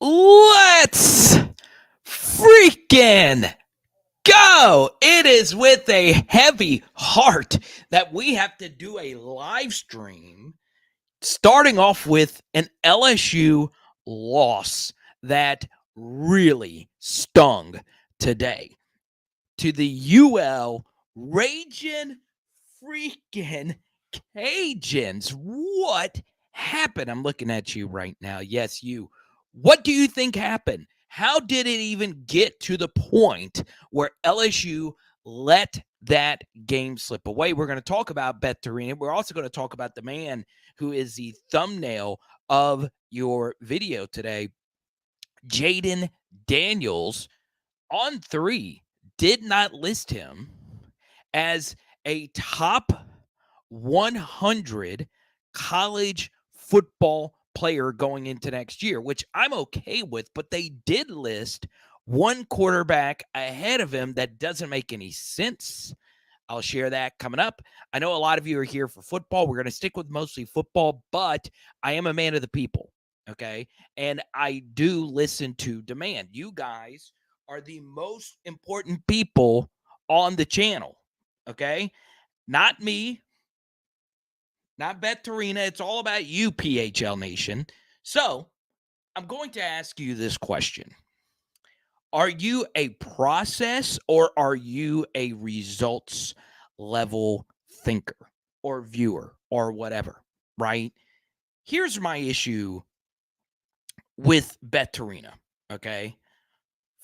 Let's freaking go. It is with a heavy heart that we have to do a live stream, starting off with an LSU loss that really stung today to the UL Raging freaking Cajuns. What happened? I'm looking at you right now. Yes, you. What do you think happened? How did it even get to the point where LSU let that game slip away? We're going to talk about BETH. We're also going to talk about the man who is the thumbnail of your video today, Jayden Daniels. On 3, did not list him as a top 100 college football player going into next year, which I'm okay with, but they did list one quarterback ahead of him that doesn't make any sense. I'll share that coming up. I know a lot of you are here for football. We're going to stick with mostly football, but I am a man of the people, okay? And I do listen to demand. You guys are the most important people on the channel, okay? Not me, not BETH. It's all about you, PHL Nation. So I'm going to ask you this question. Are you a process or are you a results level thinker or viewer or whatever, right? Here's my issue with BETH, okay?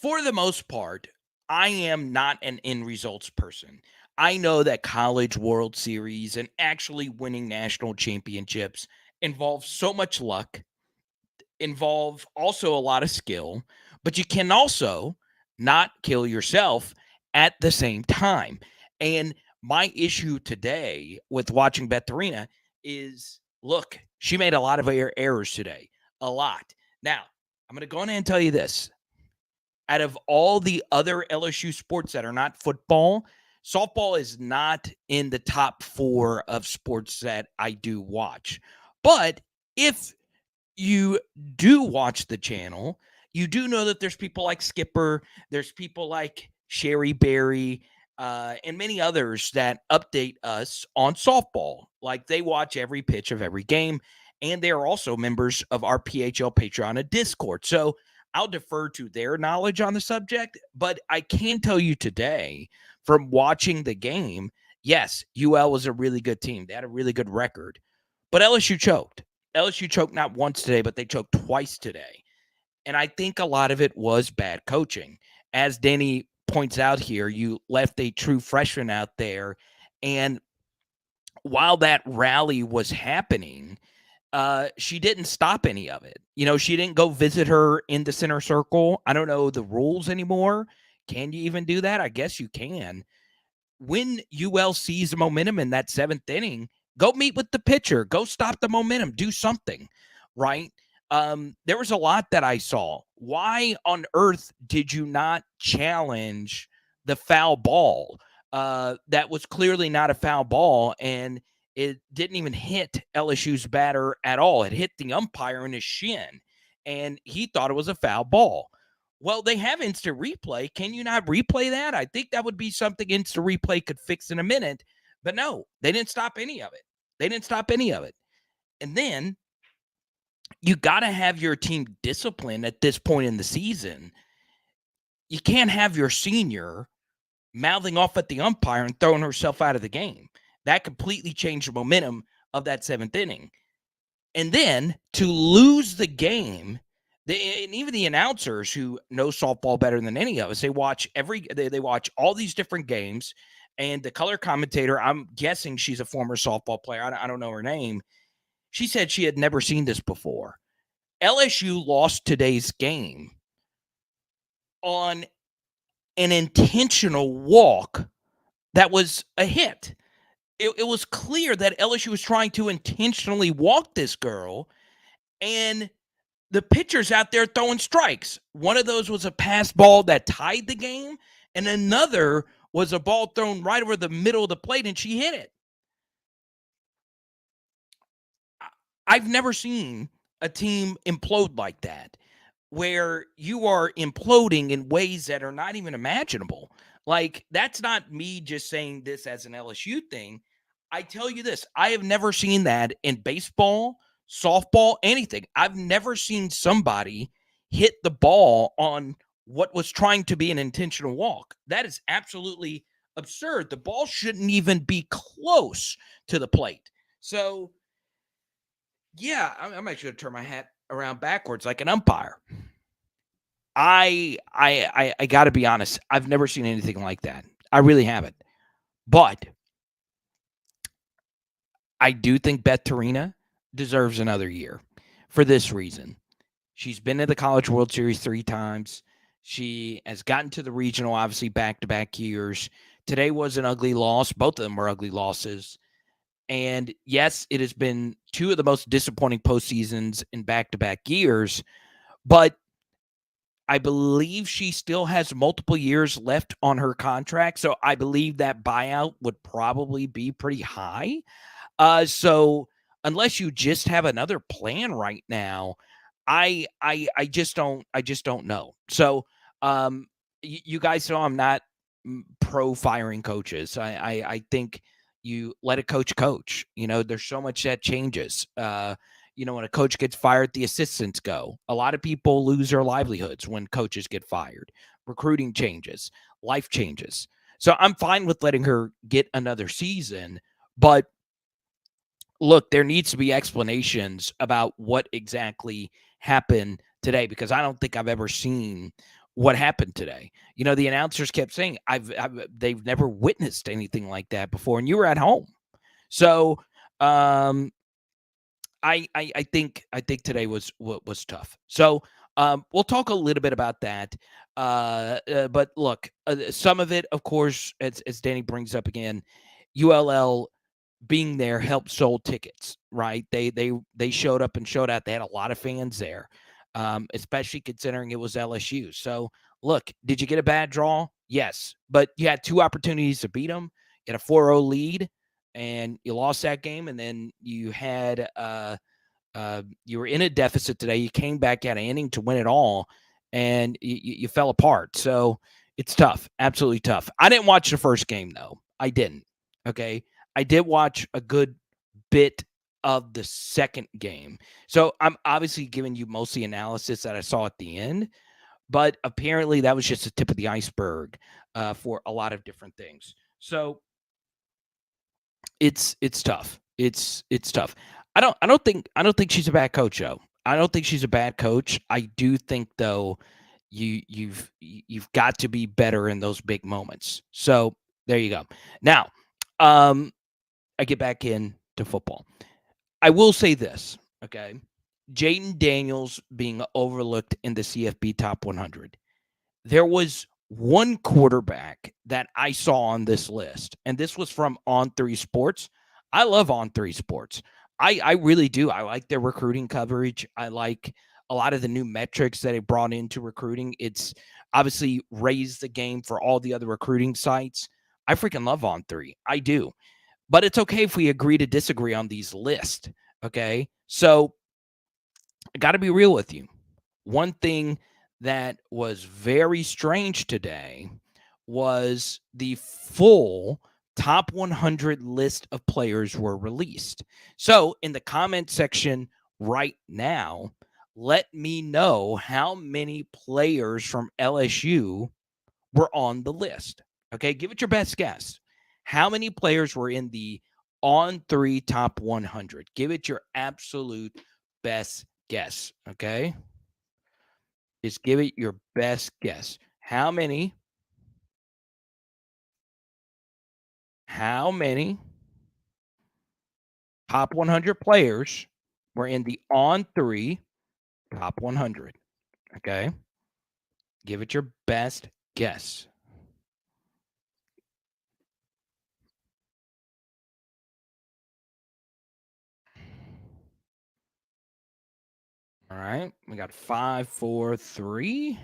For the most part, I am not an end results person. I know that college World Series and actually winning national championships involve so much luck, involve also a lot of skill, but you can also not kill yourself at the same time. And my issue today with watching BETH is, look, she made a lot of errors today, a lot. Now, I'm going to go in and tell you this. Out of all the other LSU sports that are not football, softball is not in the top 4 of sports that I do watch. But if you do watch the channel, you do know that there's people like Skipper, there's people like Sherry Berry, and many others that update us on softball. Like they watch every pitch of every game, and they are also members of our PHL Patreon Discord. So I'll defer to their knowledge on the subject, but I can tell you today from watching the game, yes, UL was a really good team. They had a really good record, but LSU choked. LSU choked not once today, but they choked twice today. And I think a lot of it was bad coaching. As Danny points out here, you left a true freshman out there. And while that rally was happening, she didn't stop any of it. You know, she didn't go visit her in the center circle. I don't know the rules anymore. Can you even do that? I guess you can. When UL sees the momentum in that 7th inning, go meet with the pitcher. Go stop the momentum. Do something, right? There was a lot that I saw. Why on earth did you not challenge the foul ball? That was clearly not a foul ball, and it didn't even hit LSU's batter at all. It hit the umpire in his shin, and he thought it was a foul ball. Well, they have instant replay. Can you not replay that? I think that would be something instant replay could fix in a minute. But no, they didn't stop any of it. They didn't stop any of it. And then you got to have your team disciplined at this point in the season. You can't have your senior mouthing off at the umpire and throwing herself out of the game. That completely changed the momentum of that 7th inning. And then to lose the game, and even the announcers who know softball better than any of us, they watch they watch all these different games. And the color commentator, I'm guessing she's a former softball player. I don't know her name. She said she had never seen this before. LSU lost today's game on an intentional walk that was a hit. It was clear that LSU was trying to intentionally walk this girl, and the pitcher's out there throwing strikes. One of those was a pass ball that tied the game, and another was a ball thrown right over the middle of the plate, and she hit it. I've never seen a team implode like that. where you are imploding in ways that are not even imaginable. Like, that's not me just saying this as an LSU thing. I tell you this, I have never seen that in baseball, softball, anything. I've never seen somebody hit the ball on what was trying to be an intentional walk. That is absolutely absurd. The ball shouldn't even be close to the plate. So, yeah, I'm actually going to turn my hat around backwards like an umpire. I got to be honest. I've never seen anything like that. I really haven't. But I do think Beth TORINA deserves another year for this reason. She's been to the College World Series 3 times. She has gotten to the regional, obviously, back-to-back years. Today was an ugly loss. Both of them were ugly losses. And yes, it has been 2 of the most disappointing postseasons in back-to-back years. But I believe she still has multiple years left on her contract. So I believe that buyout would probably be pretty high. So unless you just have another plan right now, I just don't know. So you guys know I'm not pro firing coaches. I think you let a coach. You know, there's so much that changes. When a coach gets fired, the assistants go. A lot of people lose their livelihoods when coaches get fired. Recruiting changes, life changes. So I'm fine with letting her get another season, but look, there needs to be explanations about what exactly happened today, because I don't think I've ever seen what happened today. You know, the announcers kept saying they've never witnessed anything like that before, and you were at home. So I think today was tough. So we'll talk a little bit about that. But look, some of it, of course, as Danny brings up again, ULL being there helped sold tickets, right? They showed up and showed out. They had a lot of fans there, especially considering it was LSU. So look, did you get a bad draw? Yes, but you had 2 opportunities to beat them. You had a 4-0 lead, and you lost that game. And then you had you were in a deficit today. You came back at an inning to win it all, and you fell apart. So it's tough, absolutely tough. I didn't watch the first game though. I didn't. Okay. I did watch a good bit of the second game. So I'm obviously giving you mostly analysis that I saw at the end, but apparently that was just the tip of the iceberg for a lot of different things. So it's tough. It's tough. I don't think she's a bad coach, though. I don't think she's a bad coach. I do think though you've got to be better in those big moments. So there you go. Now, I get back into football. I will say this, okay? Jayden Daniels being overlooked in the CFB top 100. There was one quarterback that I saw on this list, and this was from On3 Sports. I love On3 Sports. I really do. I like their recruiting coverage. I like a lot of the new metrics that it brought into recruiting. It's obviously raised the game for all the other recruiting sites. I freaking love On3. I do. But it's okay if we agree to disagree on these lists, okay? So I got to be real with you. One thing that was very strange today was the full top 100 list of players were released. So in the comment section right now, let me know how many players from LSU were on the list. Okay, give it your best guess. How many players were in the On3 top 100? Give it your absolute best guess. Okay, just give it your best guess. How many top 100 players were in the On3 top 100? Okay, give it your best guess. All right, we got 5, 4, 3,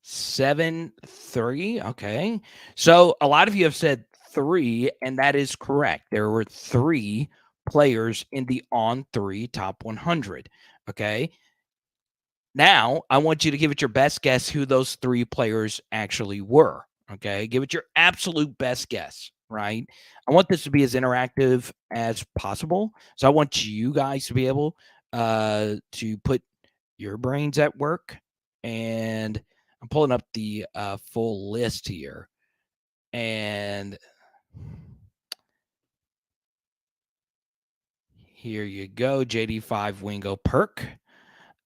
7, 3. Okay. So a lot of you have said 3, and that is correct. There were 3 players in the On3 top 100. Okay. Now, I want you to give it your best guess who those 3 players actually were, okay? Give it your absolute best guess, right? I want this to be as interactive as possible, so I want you guys to be able, to put your brains at work, and I'm pulling up the, full list here, and here you go, JD5 Wingo Perk.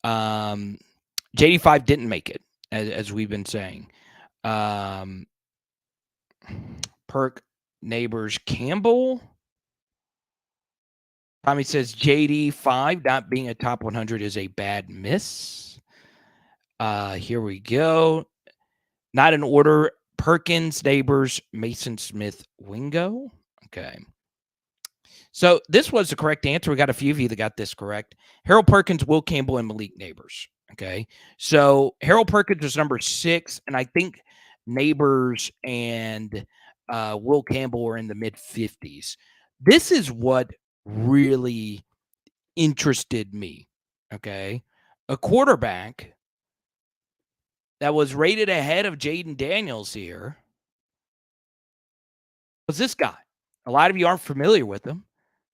JD5 didn't make it, as we've been saying. Um, Perk Neighbors Campbell. Tommy says JD5 not being a top 100 is a bad miss. Here we go. Not in order. Perkins, Neighbors, Mason Smith, Wingo. Okay. So this was the correct answer. We got a few of you that got this correct. Harold Perkins, Will Campbell, and Malik Neighbors. Okay. So Harold Perkins was number 6, and I think Neighbors and Will Campbell were in the mid 50s. This is what really interested me. Okay. A quarterback that was rated ahead of Jayden Daniels here was this guy. A lot of you aren't familiar with him.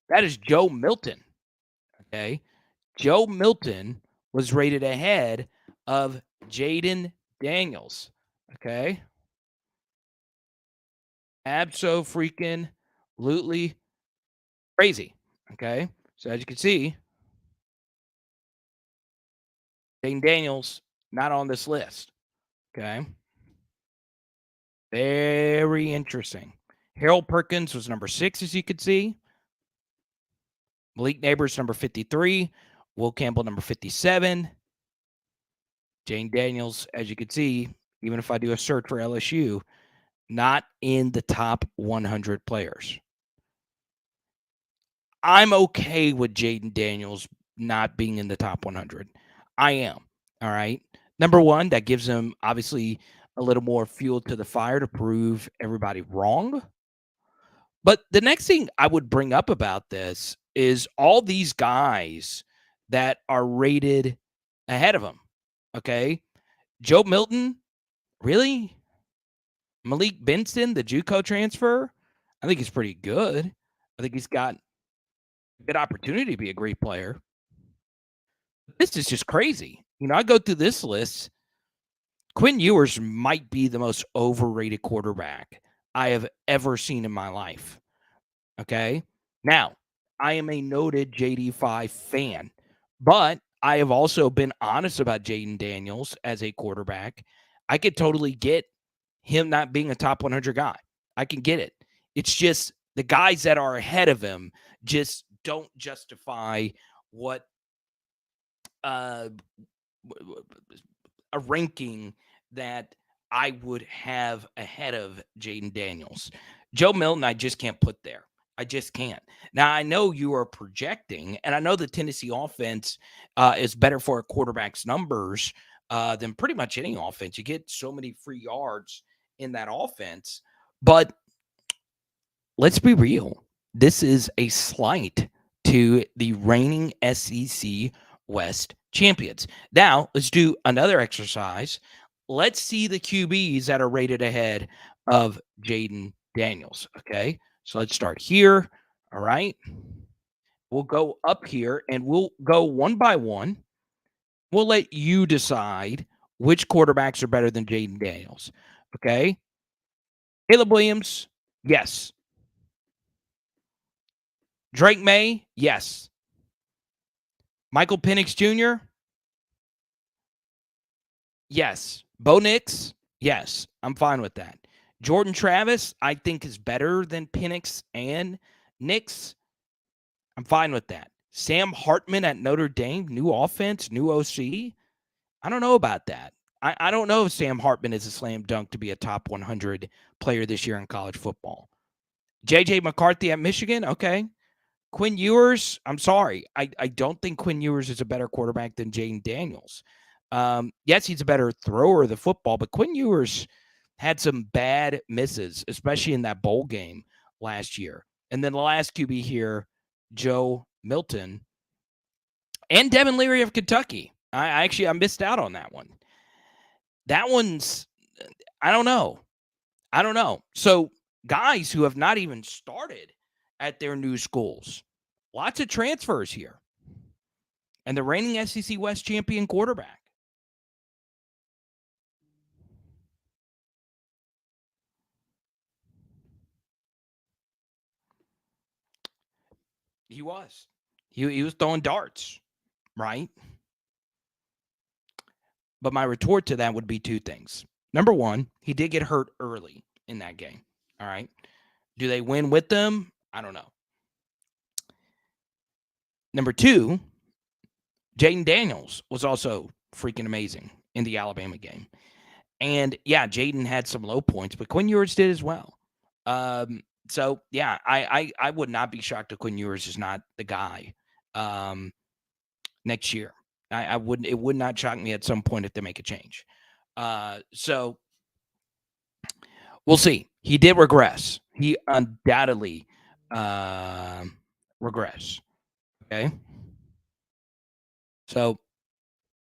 That is Joe Milton. Okay. Joe Milton was rated ahead of Jayden Daniels. Okay. Absolutely crazy. Okay. So as you can see, Jayden Daniels not on this list. Okay. Very interesting. Harold Perkins was number 6, as you could see. Malik Neighbors, number 53. Will Campbell, number 57. Jayden Daniels, as you can see, even if I do a search for LSU, not in the top 100 players. I'm okay with Jayden Daniels not being in the top 100. I am. All right. Number one, that gives him obviously a little more fuel to the fire to prove everybody wrong. But the next thing I would bring up about this is all these guys that are rated ahead of him. Okay. Joe Milton, really? Malik Benson, the JUCO transfer, I think he's pretty good. I think he's got a good opportunity to be a great player. This is just crazy. I go through this list. Quinn Ewers might be the most overrated quarterback I have ever seen in my life. Okay. Now, I am a noted JD5 fan, but I have also been honest about Jayden Daniels as a quarterback. I could totally get him not being a top 100 guy. I can get it. It's just the guys that are ahead of him just don't justify what a ranking that I would have ahead of Jayden Daniels. Joe Milton, I just can't put there. I just can't. Now, I know you are projecting, and I know the Tennessee offense is better for a quarterback's numbers than pretty much any offense. You get so many free yards in that offense. But let's be real. This is a slight to the reigning SEC West champions. Now, let's do another exercise. Let's see the QBs that are rated ahead of Jayden Daniels. Okay. So let's start here. All right. We'll go up here and we'll go one by one. We'll let you decide which quarterbacks are better than Jayden Daniels. Okay. Caleb Williams, yes. Drake May, yes. Michael Penix Jr., yes. Bo Nix, yes. I'm fine with that. Jordan Travis, I think, is better than Penix and Nix. I'm fine with that. Sam Hartman at Notre Dame, new offense, new OC. I don't know about that. I don't know if Sam Hartman is a slam dunk to be a top 100 player this year in college football. JJ McCarthy at Michigan, okay. Quinn Ewers, I'm sorry. I don't think Quinn Ewers is a better quarterback than Jayden Daniels. Yes, he's a better thrower of the football, but Quinn Ewers had some bad misses, especially in that bowl game last year. And then the last QB here, Joe Milton, and Devin Leary of Kentucky. I missed out on that one. That one's, I don't know. So guys who have not even started at their new schools, lots of transfers here. And the reigning SEC West champion quarterback. He was. He was throwing darts, right? But my retort to that would be two things. Number one, he did get hurt early in that game. All right. Do they win with them? I don't know. Number two, Jaden Daniels was also freaking amazing in the Alabama game. And yeah, Jayden had some low points, but Quinn Ewers did as well. So yeah, I would not be shocked if Quinn Ewers is not the guy next year. I wouldn't. It would not shock me at some point if they make a change. So we'll see. He did regress. He undoubtedly regress. Okay. So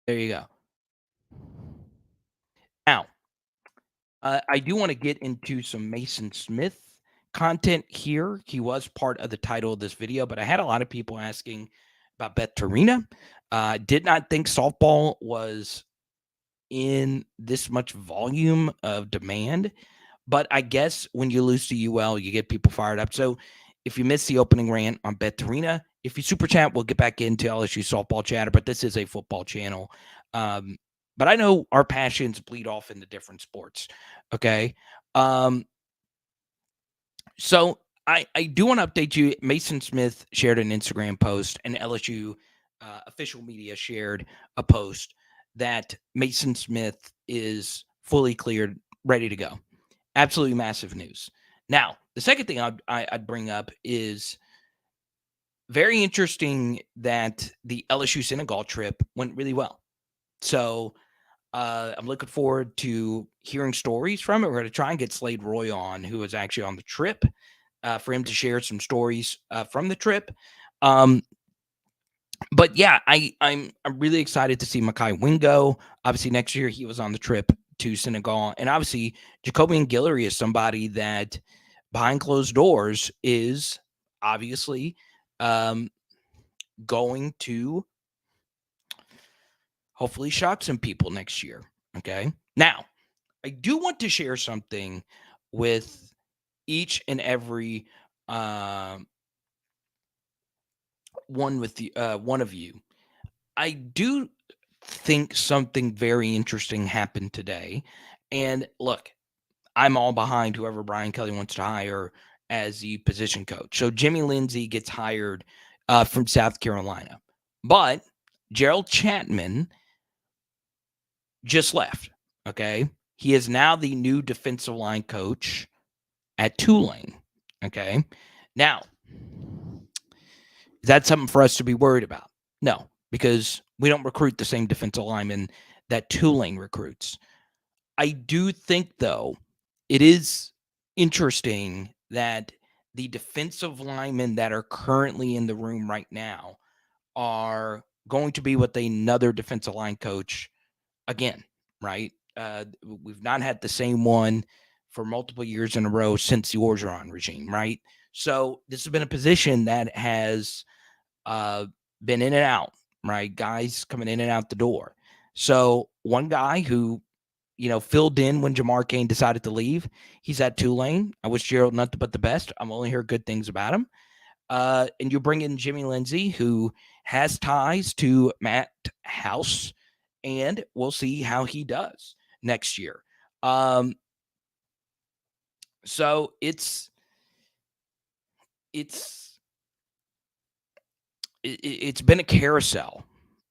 there you go. Now, I do want to get into some Mason Smith content here. He was part of the title of this video, but I had a lot of people asking about BETH TORINA. Did not think softball was in this much volume of demand, but I guess when you lose to UL, you get people fired up. So if you missed the opening rant on BETH TORINA, if you super chat, we'll get back into LSU softball chatter, but this is a football channel. But I know our passions bleed off into different sports. Okay. So I do want to update you. Mason Smith shared an Instagram post, and LSU official media shared a post that Mason Smith is fully cleared, ready to go. Absolutely massive news. Now, the second thing I'd bring up is very interesting that the LSU Senegal trip went really well. So I'm looking forward to hearing stories from it. We're going to try and get Slade Roy on, who was actually on the trip, for him to share some stories from the trip. But yeah, I'm really excited to see Makai Wingo. Obviously, next year he was on the trip to Senegal, and obviously Jacobian Guillory is somebody that behind closed doors is obviously going to hopefully shock some people next year. Okay, now I do want to share something with each and every one of you. I do think something very interesting happened today. And look, I'm all behind whoever Brian Kelly wants to hire as the position coach. So Jimmy Lindsey gets hired from South Carolina. But Gerald Chapman just left. Okay. He is now the new defensive line coach at Tulane. Okay. Now, is that something for us to be worried about? No, because we don't recruit the same defensive lineman that Tulane recruits. I do think, though, it is interesting that the defensive linemen that are currently in the room right now are going to be with another defensive line coach again, right? We've not had the same one for multiple years in a row since the Orgeron regime, right? So this has been a position that has been in and out, right? Guys coming in and out the door. So one guy who, filled in when Jamar Cain decided to leave, he's at Tulane. I wish Gerald nothing but the best. I'm only heard good things about him. And you bring in Jimmy Lindsey, who has ties to Matt House, and we'll see how he does next year. So it's been a carousel,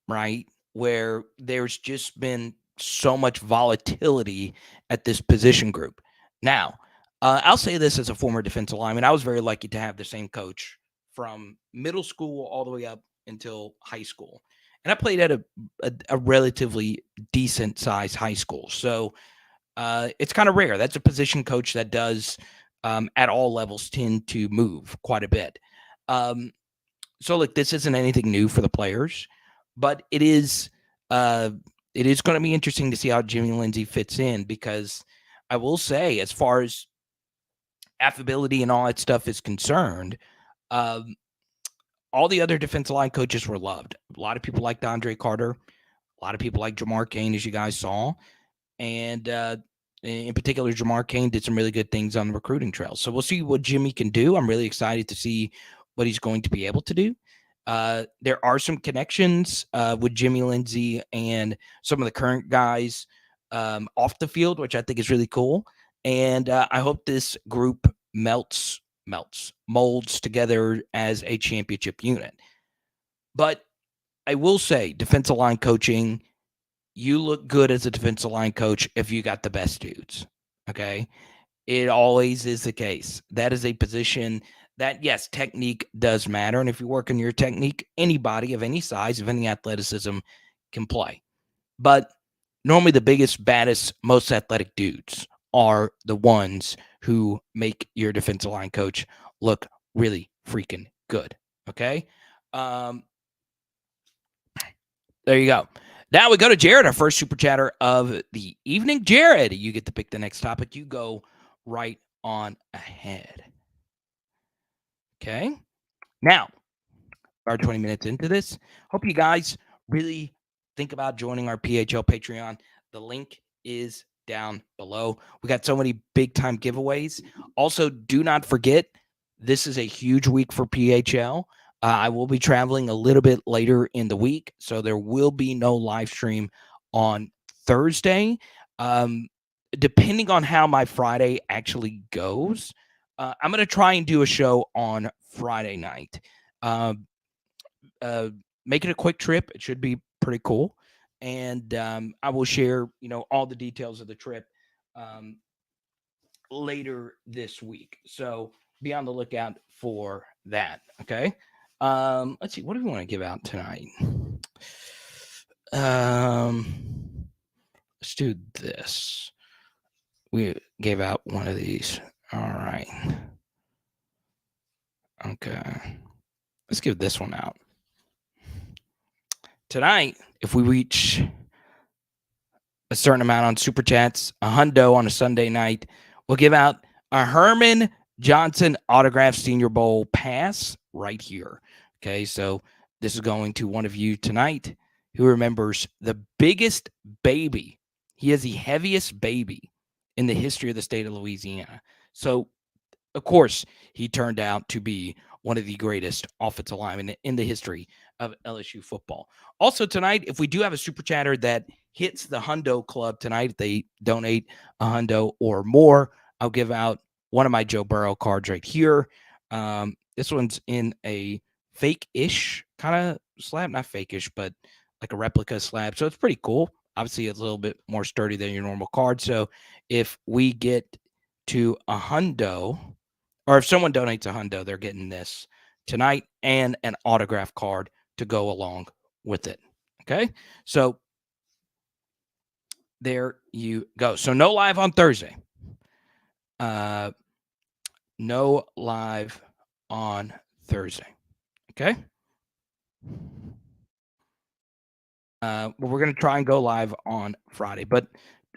right? Where there's just been so much volatility at this position group. Now, I'll say this as a former defensive lineman. I was very lucky to have the same coach from middle school all the way up until high school. And I played at a relatively decent sized high school. So it's kind of rare. That's a position coach that does at all levels tend to move quite a bit. So look, this isn't anything new for the players, but it is it is going to be interesting to see how Jimmy Lindsey fits in, because I will say, as far as affability and all that stuff is concerned, all the other defensive line coaches were loved. A lot of people liked Andre Carter. A lot of people like Jamar Cain, as you guys saw. And in particular, Jamar Cain did some really good things on the recruiting trail. So we'll see what Jimmy can do. I'm really excited to see what he's going to be able to do. There are some connections with Jimmy Lindsey and some of the current guys off the field, which I think is really cool. And I hope this group molds together as a championship unit. But I will say, defensive line coaching, you look good as a defensive line coach if you got the best dudes. Okay. It always is the case. That is a position that, yes, technique does matter. And if you work on your technique, anybody of any size, of any athleticism can play. But normally the biggest, baddest, most athletic dudes are the ones who make your defensive line coach look really freaking good. Okay. There you go. Now we go to Jared, our first super chatter of the evening. Jared, you get to pick the next topic. You go right on ahead. Okay. Now, our 20 minutes into this. Hope you guys really think about joining our PHL Patreon. The link is down below. We got so many big time giveaways. Also, do not forget, this is a huge week for PHL. I will be traveling a little bit later in the week, so there will be no live stream on Thursday. Depending on how my Friday actually goes, I'm going to try and do a show on Friday night. Make it a quick trip. It should be pretty cool. And I will share, all the details of the trip later this week. So be on the lookout for that. Okay. Let's see. What do we want to give out tonight? Let's do this. We gave out one of these. All right. Okay. Let's give this one out. Tonight, if we reach a certain amount on Super Chats, a hundo on a Sunday night, we'll give out a Herman Johnson autographed Senior Bowl pass right here. Okay, so this is going to one of you tonight who remembers the biggest baby. He is the heaviest baby in the history of the state of Louisiana. So, of course, he turned out to be one of the greatest offensive linemen in the history of LSU football. Also tonight, if we do have a super chatter that hits the hundo club tonight, if they donate a hundo or more, I'll give out one of my Joe Burrow cards right here. This one's in a fake-ish kind of slab, not fake-ish, but like a replica slab. So it's pretty cool. Obviously, it's a little bit more sturdy than your normal card. So if we get to a hundo, or if someone donates a hundo, they're getting this tonight and an autograph card to go along with it. Okay. So there you go. So no live on Thursday. No live on Thursday. Okay. Well, we're going to try and go live on Friday, but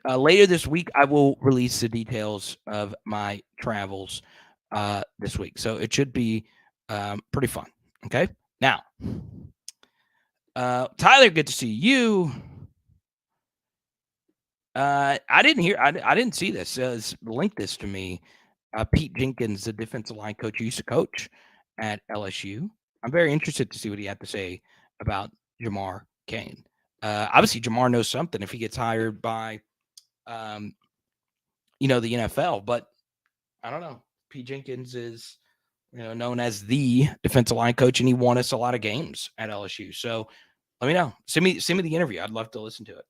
later this week, I will release the details of my travels this week. So it should be pretty fun. Okay. Now, Tyler, good to see you. I didn't see this. Link this to me. Pete Jenkins, the defensive line coach, used to coach at LSU. I'm very interested to see what he had to say about Jamar Cain. Obviously, Jamar knows something if he gets hired by, the NFL. But I don't know. Pete Jenkins is, known as the defensive line coach, and he won us a lot of games at LSU. So let me know. Send me the interview. I'd love to listen to it.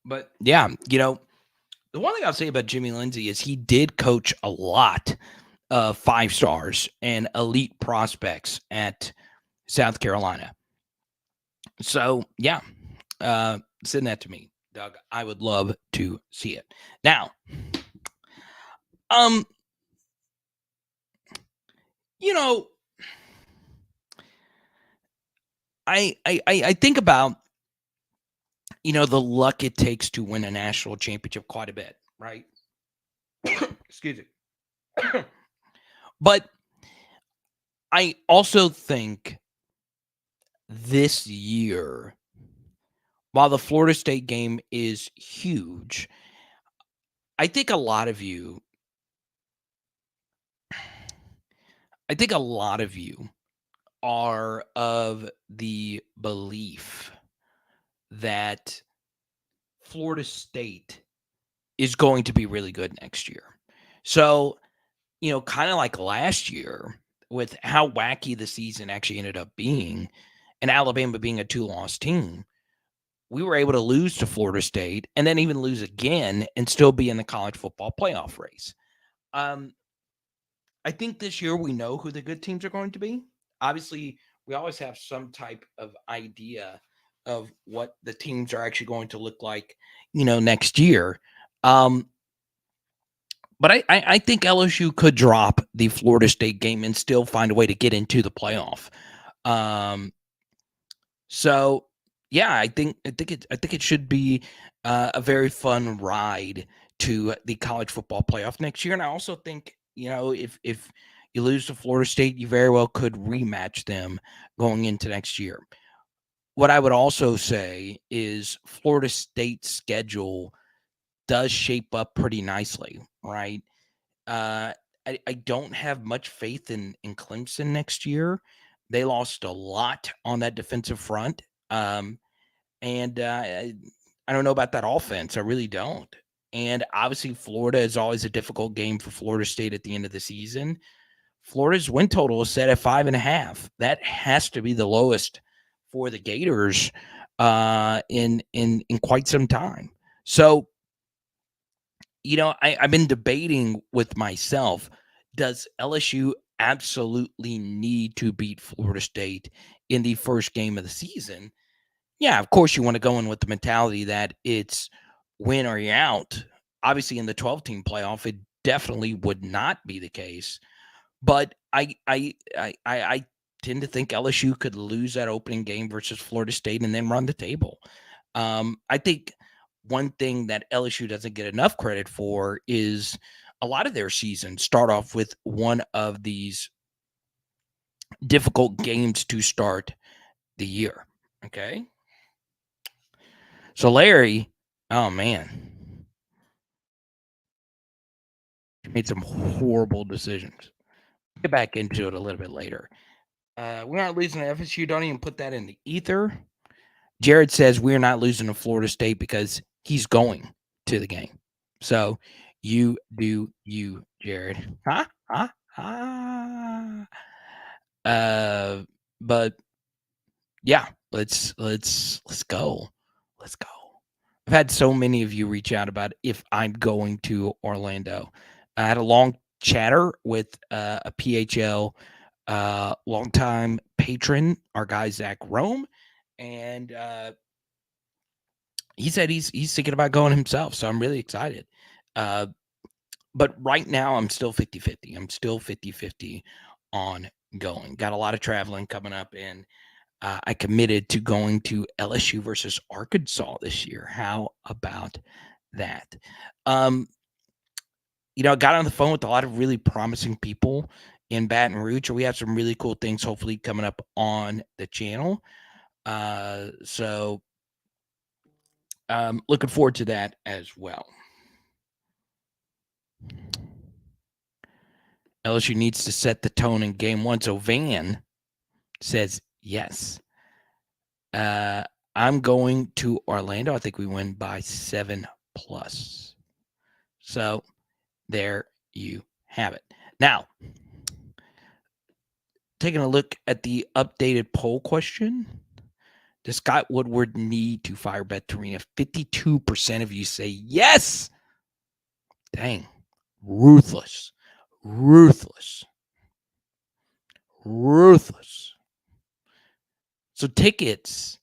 But yeah, the one thing I'll say about Jimmy Lindsey is he did coach a lot of 5 stars and elite prospects at South Carolina. So yeah, send that to me, Doug. I would love to see it. Now, I think about, the luck it takes to win a national championship quite a bit, right? Excuse me. But I also think this year, while the Florida State game is huge, I think a lot of you are of the belief that Florida State is going to be really good next year. So, kind of like last year with how wacky the season actually ended up being, and Alabama being a 2-loss team, we were able to lose to Florida State and then even lose again and still be in the college football playoff race. Um, I think this year we know who the good teams are going to be. Obviously, we always have some type of idea of what the teams are actually going to look like, next year. But I think LSU could drop the Florida State game and still find a way to get into the playoff. So yeah, I think it should be a very fun ride to the college football playoff next year. And I also think, if you lose to Florida State, you very well could rematch them going into next year. What I would also say is Florida State's schedule does shape up pretty nicely, right? Uh, I don't have much faith in Clemson next year. They lost a lot on that defensive front. And I don't know about that offense. I really don't. And obviously, Florida is always a difficult game for Florida State at the end of the season. Florida's win total is set at 5.5. That has to be the lowest for the Gators in quite some time. So, I've been debating with myself, does LSU absolutely need to beat Florida State in the first game of the season? Yeah, of course you want to go in with the mentality that it's win or you're out. Obviously, in the 12-team playoff, it definitely would not be the case. But I tend to think LSU could lose that opening game versus Florida State and then run the table. I think one thing that LSU doesn't get enough credit for is a lot of their seasons start off with one of these difficult games to start the year. Okay. So Larry, oh man, he made some horrible decisions. Get back into it a little bit later. We're not losing to FSU. Don't even put that in the ether. Jared says we're not losing to Florida State because he's going to the game. So you do you, Jared. Huh? Huh? Huh? But yeah, let's go. Let's go. I've had so many of you reach out about if I'm going to Orlando. I had a long chatter with a PHL longtime patron, our guy Zach Rome, and he said he's thinking about going himself. So I'm really excited. But right now I'm still 50-50. I'm still 50-50 on going. Got a lot of traveling coming up, and I committed to going to LSU versus Arkansas this year. How about that? I got on the phone with a lot of really promising people in Baton Rouge. We have some really cool things hopefully coming up on the channel. So looking forward to that as well. LSU needs to set the tone in game one. So Van says yes. I'm going to Orlando. I think we win by 7+. So there you have it. Now, taking a look at the updated poll question. Does Scott Woodward need to fire BETH TORINA? 52% of you say yes. Dang. Ruthless. So tickets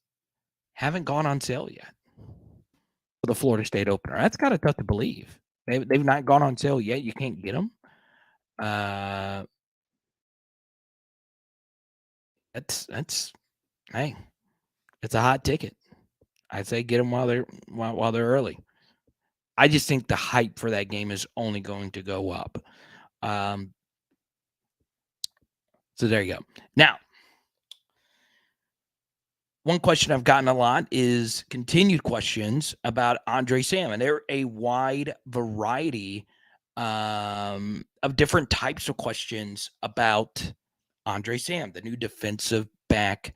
haven't gone on sale yet for the Florida State opener. That's kind of tough to believe. They've not gone on sale yet. You can't get them. That's hey, It's a hot ticket. I'd say get them while they're early. I just think the hype for that game is only going to go up. So there you go. Now, one question I've gotten a lot is continued questions about Andre Sam, and there are a wide variety of different types of questions about Andre Sam, the new defensive back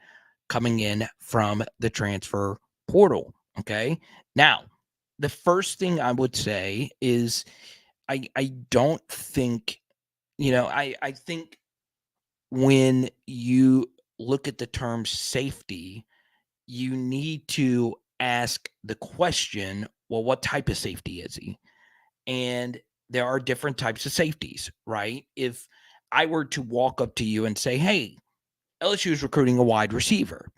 coming in from the transfer portal. Okay. Now, the first thing I would say is I don't think, I think when you look at the term safety, you need to ask the question, well, what type of safety is he? And there are different types of safeties, right? If I were to walk up to you and say, hey, LSU is recruiting a wide receiver,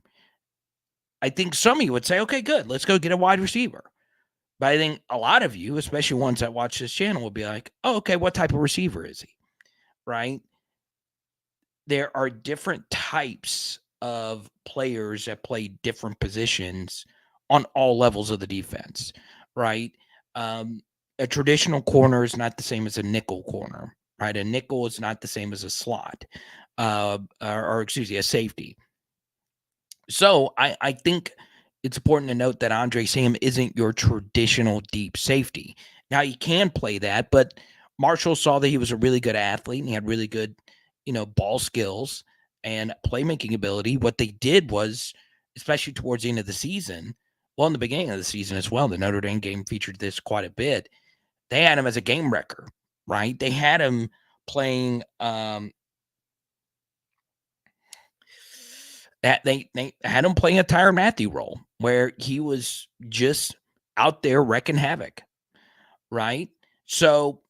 I think some of you would say, okay, good, let's go get a wide receiver. But I think a lot of you, especially ones that watch this channel, will be like, oh, okay, what type of receiver is he? Right? There are different types of players that play different positions on all levels of the defense, right? A traditional corner is not the same as a nickel corner, right? A nickel is not the same as a slot, or excuse me, a safety. So I think it's important to note that Andre Sam isn't your traditional deep safety. Now he can play that, but Marshall saw that he was a really good athlete and he had really good, ball skills and playmaking ability. What they did was, especially towards the end of the season, well, in the beginning of the season as well, the Notre Dame game featured this quite a bit. They had him as a game wrecker, right? They had him playing that they had him playing a Tyrann Mathieu role where he was just out there wrecking havoc, right? So,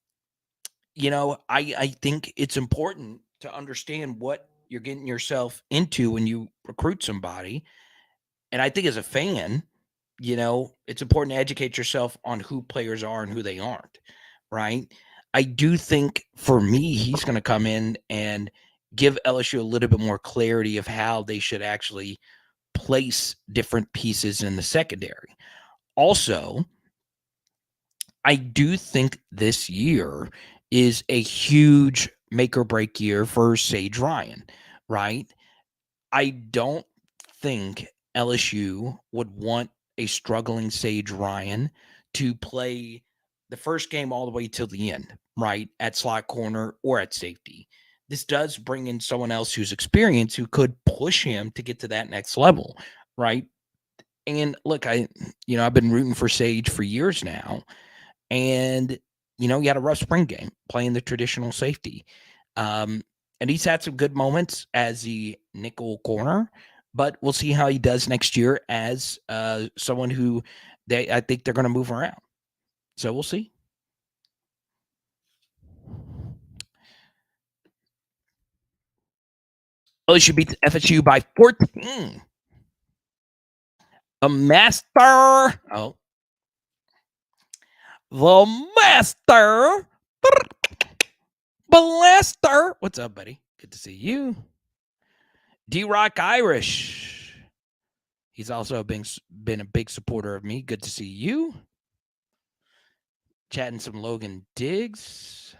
I think it's important to understand what you're getting yourself into when you recruit somebody. And I think as a fan, it's important to educate yourself on who players are and who they aren't, right? I do think for me, he's going to come in and give LSU a little bit more clarity of how they should actually place different pieces in the secondary. Also, I do think this year is a huge make or break year for Sage Ryan, right? I don't think LSU would want a struggling Sage Ryan to play the first game all the way till the end, right? At slot corner or at safety. This does bring in someone else who's experienced who could push him to get to that next level, right? And look, I've been rooting for Sage for years now. And, he had a rough spring game playing the traditional safety. And he's had some good moments as the nickel corner, but we'll see how he does next year as someone who I think they're going to move around. So we'll see. LSU beat FSU by 14. The master. Oh, the master. Blaster. What's up, buddy? Good to see you. D-Rock Irish. He's also been a big supporter of me. Good to see you. Chatting some Logan Diggs.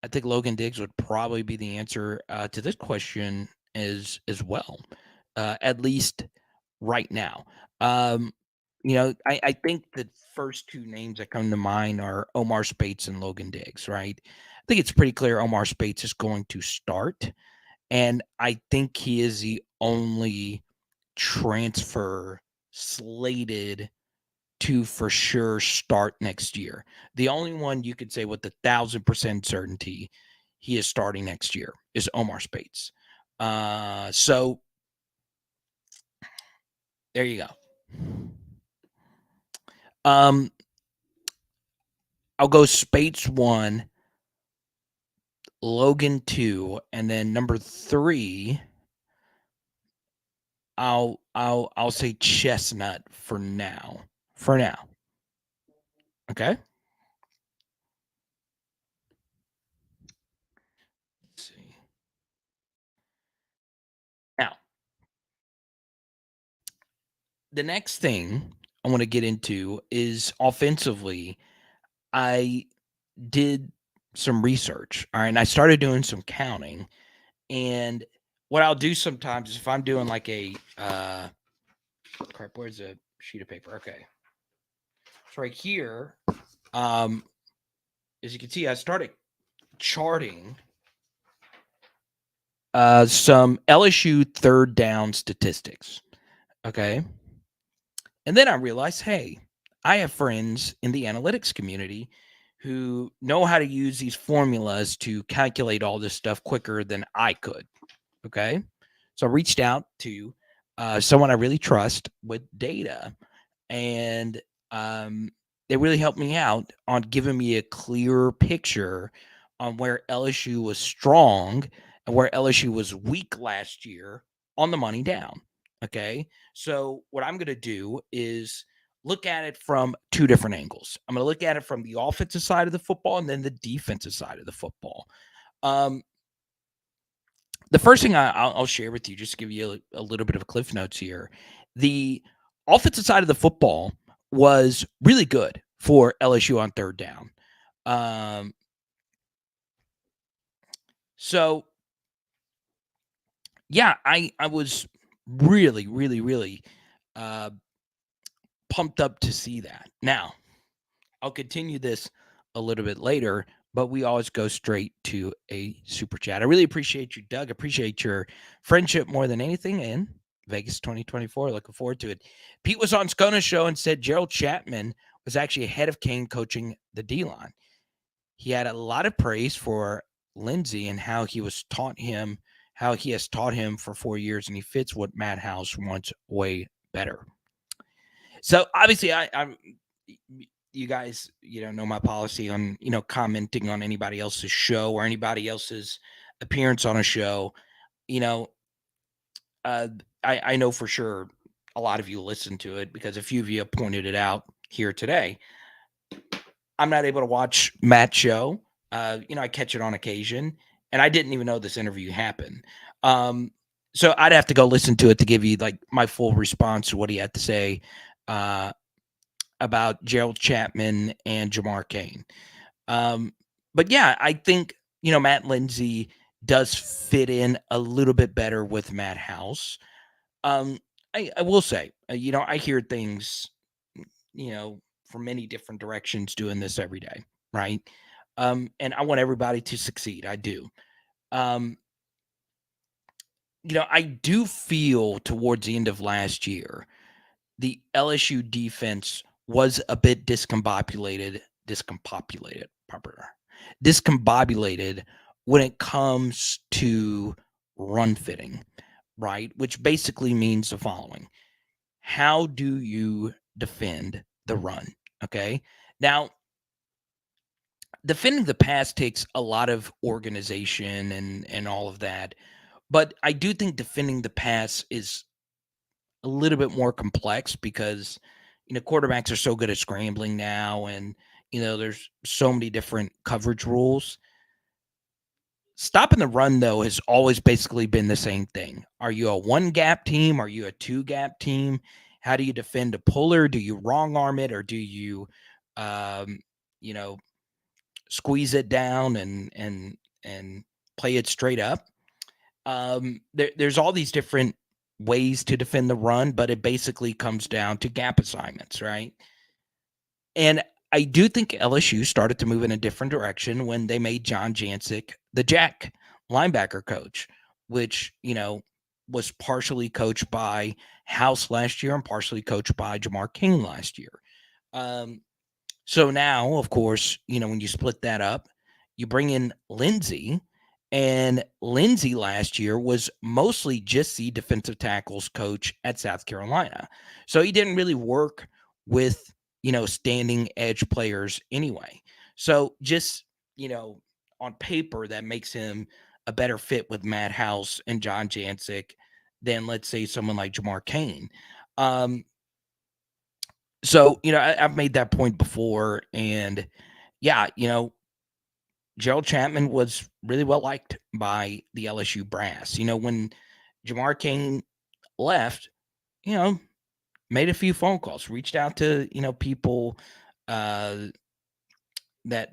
I think Logan Diggs would probably be the answer to this question as well, at least right now. I think the first two names that come to mind are Omar Speights and Logan Diggs, right? I think it's pretty clear Omar Speights is going to start, and I think he is the only transfer slated to for sure start next year. The only one you could say with 1,000% certainty he is starting next year is Omar Speights. So there you go. I'll go Speights 1, Logan 2, and then number 3. I'll say Chestnut for now. For now. Okay. Let's see. Now, The next thing I want to get into is offensively. I did some research, all right, and I started doing some counting. And what I'll do sometimes is if I'm doing like a crap, where's a sheet of paper? Okay, so right here, um, as you can see, I started charting some LSU third down statistics. Okay, and then I realized, hey, I have friends in the analytics community who know how to use these formulas to calculate all this stuff quicker than I could. Okay. So I reached out to someone I really trust with data, and um, they really helped me out on giving me a clearer picture on where LSU was strong and where LSU was weak last year on the money down. Okay. So what I'm going to do is look at it from two different angles. I'm going to look at it from the offensive side of the football and then the defensive side of the football. Um, the first thing I'll share with you, just to give you a little bit of a cliff notes here, the offensive side of the football was really good for LSU on third down. Um, so yeah, I was really, really, really uh, pumped up to see that. Now, I'll continue this a little bit later, but we always go straight to a super chat. I really appreciate you, Doug. Appreciate your friendship more than anything in Vegas 2024. Looking forward to it. Pete was on Skona's show and said Gerald Chapman was actually ahead of Cain coaching the D-line. He had a lot of praise for Lindsey and how he has taught him for 4 years, and he fits what Matt House wants way better. So obviously, I'm you guys, know my policy on, commenting on anybody else's show or anybody else's appearance on a show. You know, I know for sure a lot of you listen to it because a few of you have pointed it out here today. I'm not able to watch Matt's show. I catch it on occasion, and I didn't even know this interview happened. So I'd have to go listen to it to give you like my full response to what he had to say about Gerald Chapman and Jamar Cain. But yeah, I think, Matt Lindsey does fit in a little bit better with Matt House. I will say, I hear things, from many different directions doing this every day, right? And I want everybody to succeed. I do. I do feel towards the end of last year, the LSU defense was a bit discombobulated when it comes to run fitting, right? Which basically means the following. How do you defend the run? Okay. Now, defending the pass takes a lot of organization and all of that. But I do think defending the pass is a little bit more complex because quarterbacks are so good at scrambling now, and there's so many different coverage rules. Stopping the run, though, has always basically been the same thing. Are you a one gap team? Are you a two gap team? How do you defend a puller? Do you wrong arm it, or do you you know squeeze it down and play it straight up? There's all these different ways to defend the run, but it basically comes down to gap assignments, right? And I do think LSU started to move in a different direction when they made John Jancic the Jack linebacker coach, which, was partially coached by House last year and partially coached by Jamar Cain last year. So now, of course, when you split that up, you bring in Lindsey, and Lindsey last year was mostly just the defensive tackles coach at South Carolina. So he didn't really work with, standing edge players anyway. So just, on paper, that makes him a better fit with Matt House and John Jancic than, let's say, someone like Jamar Cain. So, I've made that point before. And yeah, Gerald Chapman was really well liked by the LSU brass. When Jamar Cain left, made a few phone calls, reached out to people that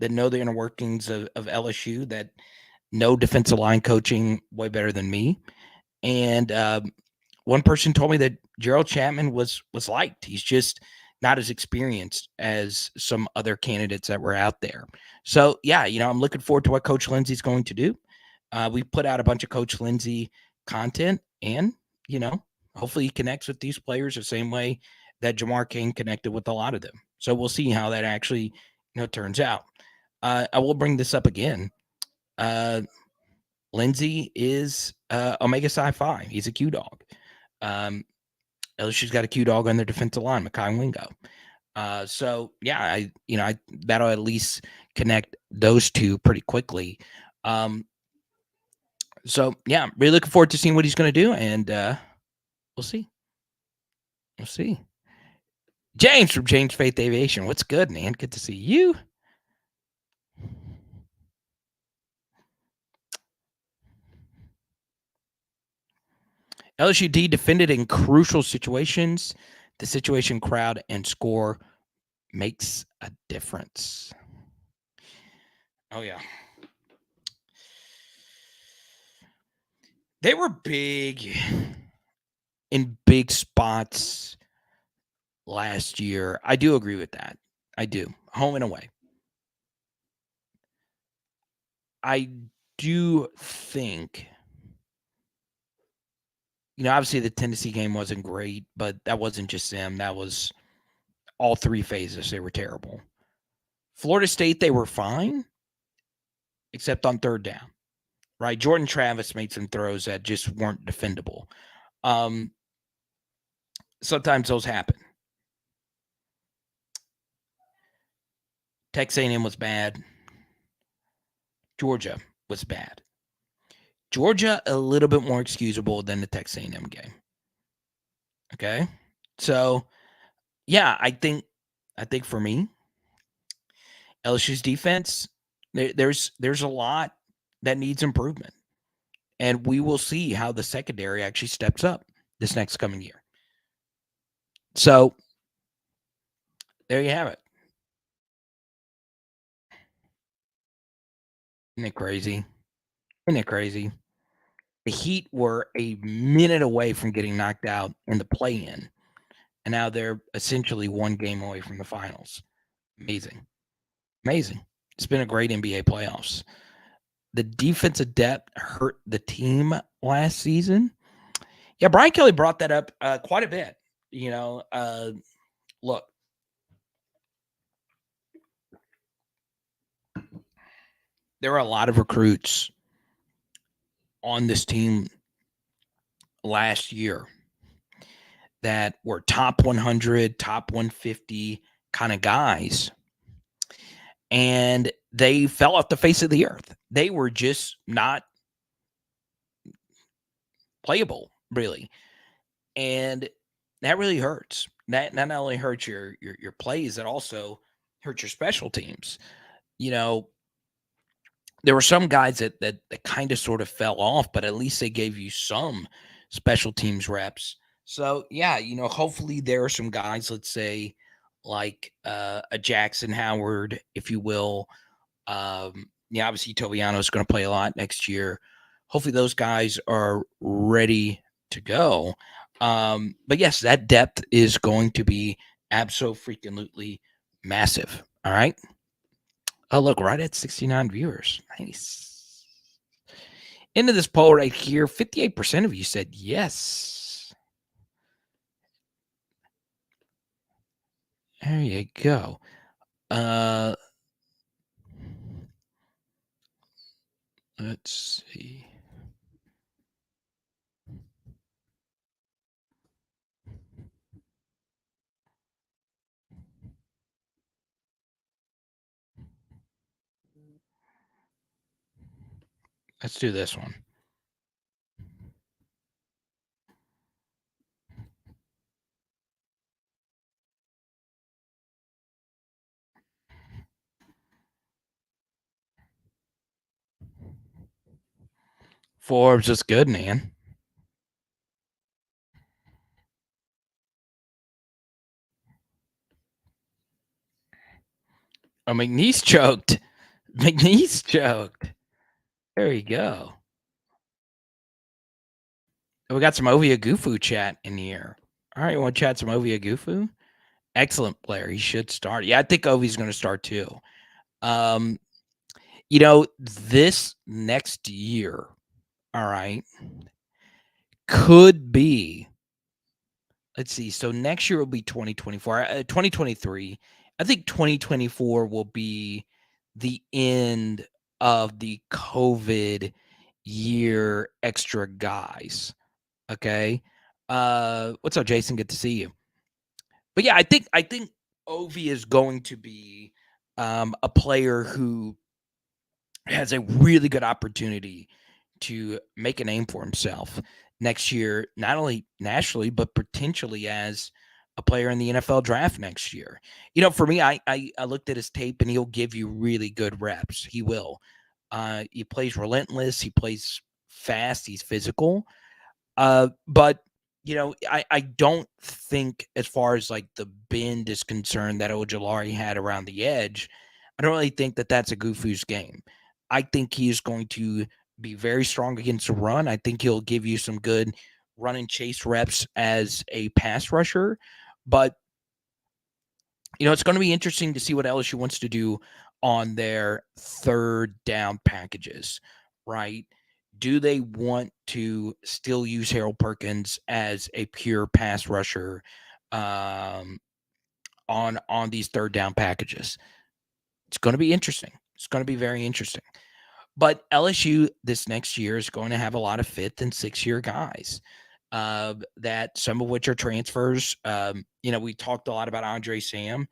know the inner workings of LSU, that know defensive line coaching way better than me. And one person told me that Gerald Chapman was liked. He's just not as experienced as some other candidates that were out there. So yeah, I'm looking forward to what Coach Lindsey's going to do. We put out a bunch of Coach Lindsey content, and hopefully he connects with these players the same way that Jamar Cain connected with a lot of them. So we'll see how that actually turns out. I will bring this up again. Lindsey is Omega Psi Phi. He's a Q dog. LSU's got a Q dog on their defensive line, Makai Wingo. So yeah, I that'll at least connect those two pretty quickly. So yeah, really looking forward to seeing what he's going to do, and we'll see. We'll see. James from James Faith Aviation, what's good, man? Good to see you. LSUD defended in crucial situations. The situation, crowd, and score makes a difference. Oh, yeah. They were big in big spots last year. I do agree with that. I do. Home and away. I do think, obviously the Tennessee game wasn't great, but that wasn't just them. That was all three phases. They were terrible. Florida State, they were fine, except on third down, right? Jordan Travis made some throws that just weren't defendable. Sometimes those happen. Texas A&M was bad. Georgia was bad. Georgia, a little bit more excusable than the Texas A&M game. Okay? So, yeah, I think for me, LSU's defense, there's a lot that needs improvement. And we will see how the secondary actually steps up this next coming year. So, there you have it. Isn't it crazy? Isn't it crazy? The Heat were a minute away from getting knocked out in the play-in, and now they're essentially one game away from the finals. Amazing. Amazing. It's been a great NBA playoffs. The defensive depth hurt the team last season. Yeah, Brian Kelly brought that up quite a bit. Look, there were a lot of recruits on this team last year that were top 100, top 150 kind of guys. And they fell off the face of the earth. They were just not playable, really. And that really hurts. That not only hurts your plays, it also hurts your special teams. There were some guys that kind of sort of fell off, but at least they gave you some special teams reps. So yeah, hopefully there are some guys, let's say, like a Jackson Howard, if you will. Obviously Tobiano is going to play a lot next year. Hopefully those guys are ready to go. But yes, that depth is going to be absolutely massive. All right. Oh, look, right at 69 viewers. Nice. Into this poll right here, 58% of you said yes. There you go. Let's see. Let's do this one. Forbes is good, man. Oh, McNeese choked. McNeese choked. There you go. We got some Ovia Gufu chat in here. All right, you want to chat some Ovia Gufu? Excellent player. He should start. Yeah, I think Ovi's going to start too. This next year, all right, could be. Let's see. So next year will be 2024, 2023. I think 2024 will be the end of the COVID year extra guys. Okay. What's up, Jason? Good to see you. But yeah, I think Ovi is going to be a player who has a really good opportunity to make a name for himself next year, not only nationally, but potentially as a player in the NFL draft next year. For me, I looked at his tape and he'll give you really good reps. He will. He plays relentless. He plays fast. He's physical. But I don't think, as far as like the bend is concerned, that Ojulari had around the edge. I don't really think that that's a Gufu's game. I think he is going to be very strong against the run. I think he'll give you some good run and chase reps as a pass rusher. But it's going to be interesting to see what LSU wants to do on their third down packages, right? Do they want to still use Harold Perkins as a pure pass rusher on these third down packages? It's going to be interesting. It's going to be very interesting. But LSU this next year is going to have a lot of fifth and sixth year guys, that some of which are transfers. We talked a lot about Andre Sam.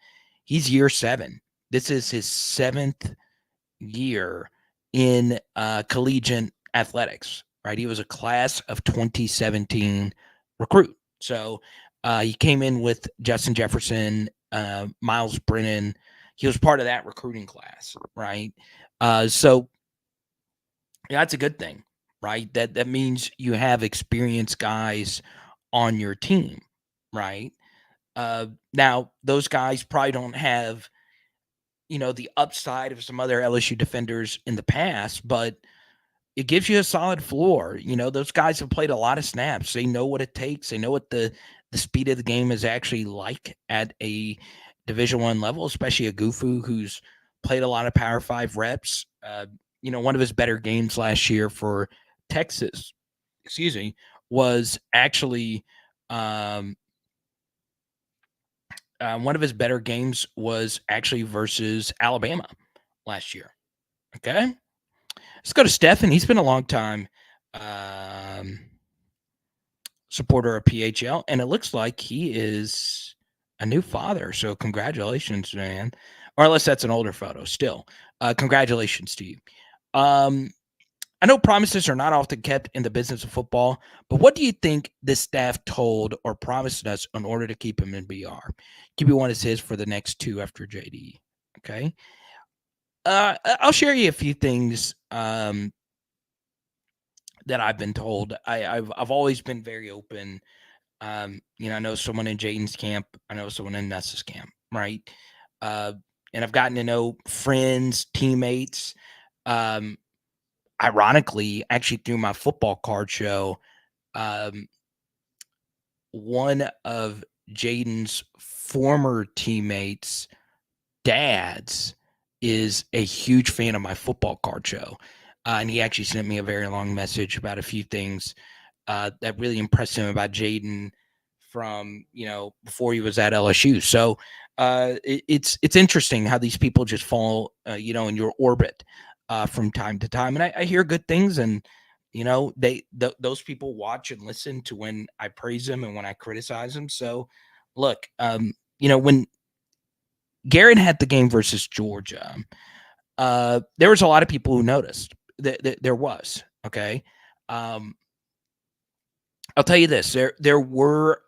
He's year 7. This is his 7th year in collegiate athletics, right? He was a class of 2017 recruit. So he came in with Justin Jefferson, Miles Brennan. He was part of that recruiting class, right? So yeah, that's a good thing, right? That means you have experienced guys on your team, right? Now those guys probably don't have, the upside of some other LSU defenders in the past, but it gives you a solid floor. Those guys have played a lot of snaps. They know what it takes. They know what the speed of the game is actually like at a Division I level, especially a Gufu who's played a lot of Power 5 reps. One of his better games last year for Texas, was actually one of his better games was actually versus Alabama last year. Okay. Let's go to Stefan. He's been a long time supporter of PHL, and it looks like he is a new father. So congratulations, man. Or unless that's an older photo. Still, congratulations to you. I know promises are not often kept in the business of football, but what do you think this staff told or promised us in order to keep him in BR? QB1 is his for the next 2 after JD. Okay. I'll share you a few things that I've been told. I've always been very open. I know someone in Jayden's camp. I know someone in Nuss's camp, right? And I've gotten to know friends, teammates. Ironically, actually through my football card show, one of Jayden's former teammates' dads is a huge fan of my football card show. And he actually sent me a very long message about a few things that really impressed him about Jayden from, before he was at LSU. So it's interesting how these people just fall, in your orbit from time to time. And I hear good things, and, those people watch and listen to when I praise them and when I criticize them. So look, when Garrett had the game versus Georgia, there was a lot of people who noticed that there was, okay. I'll tell you this, there were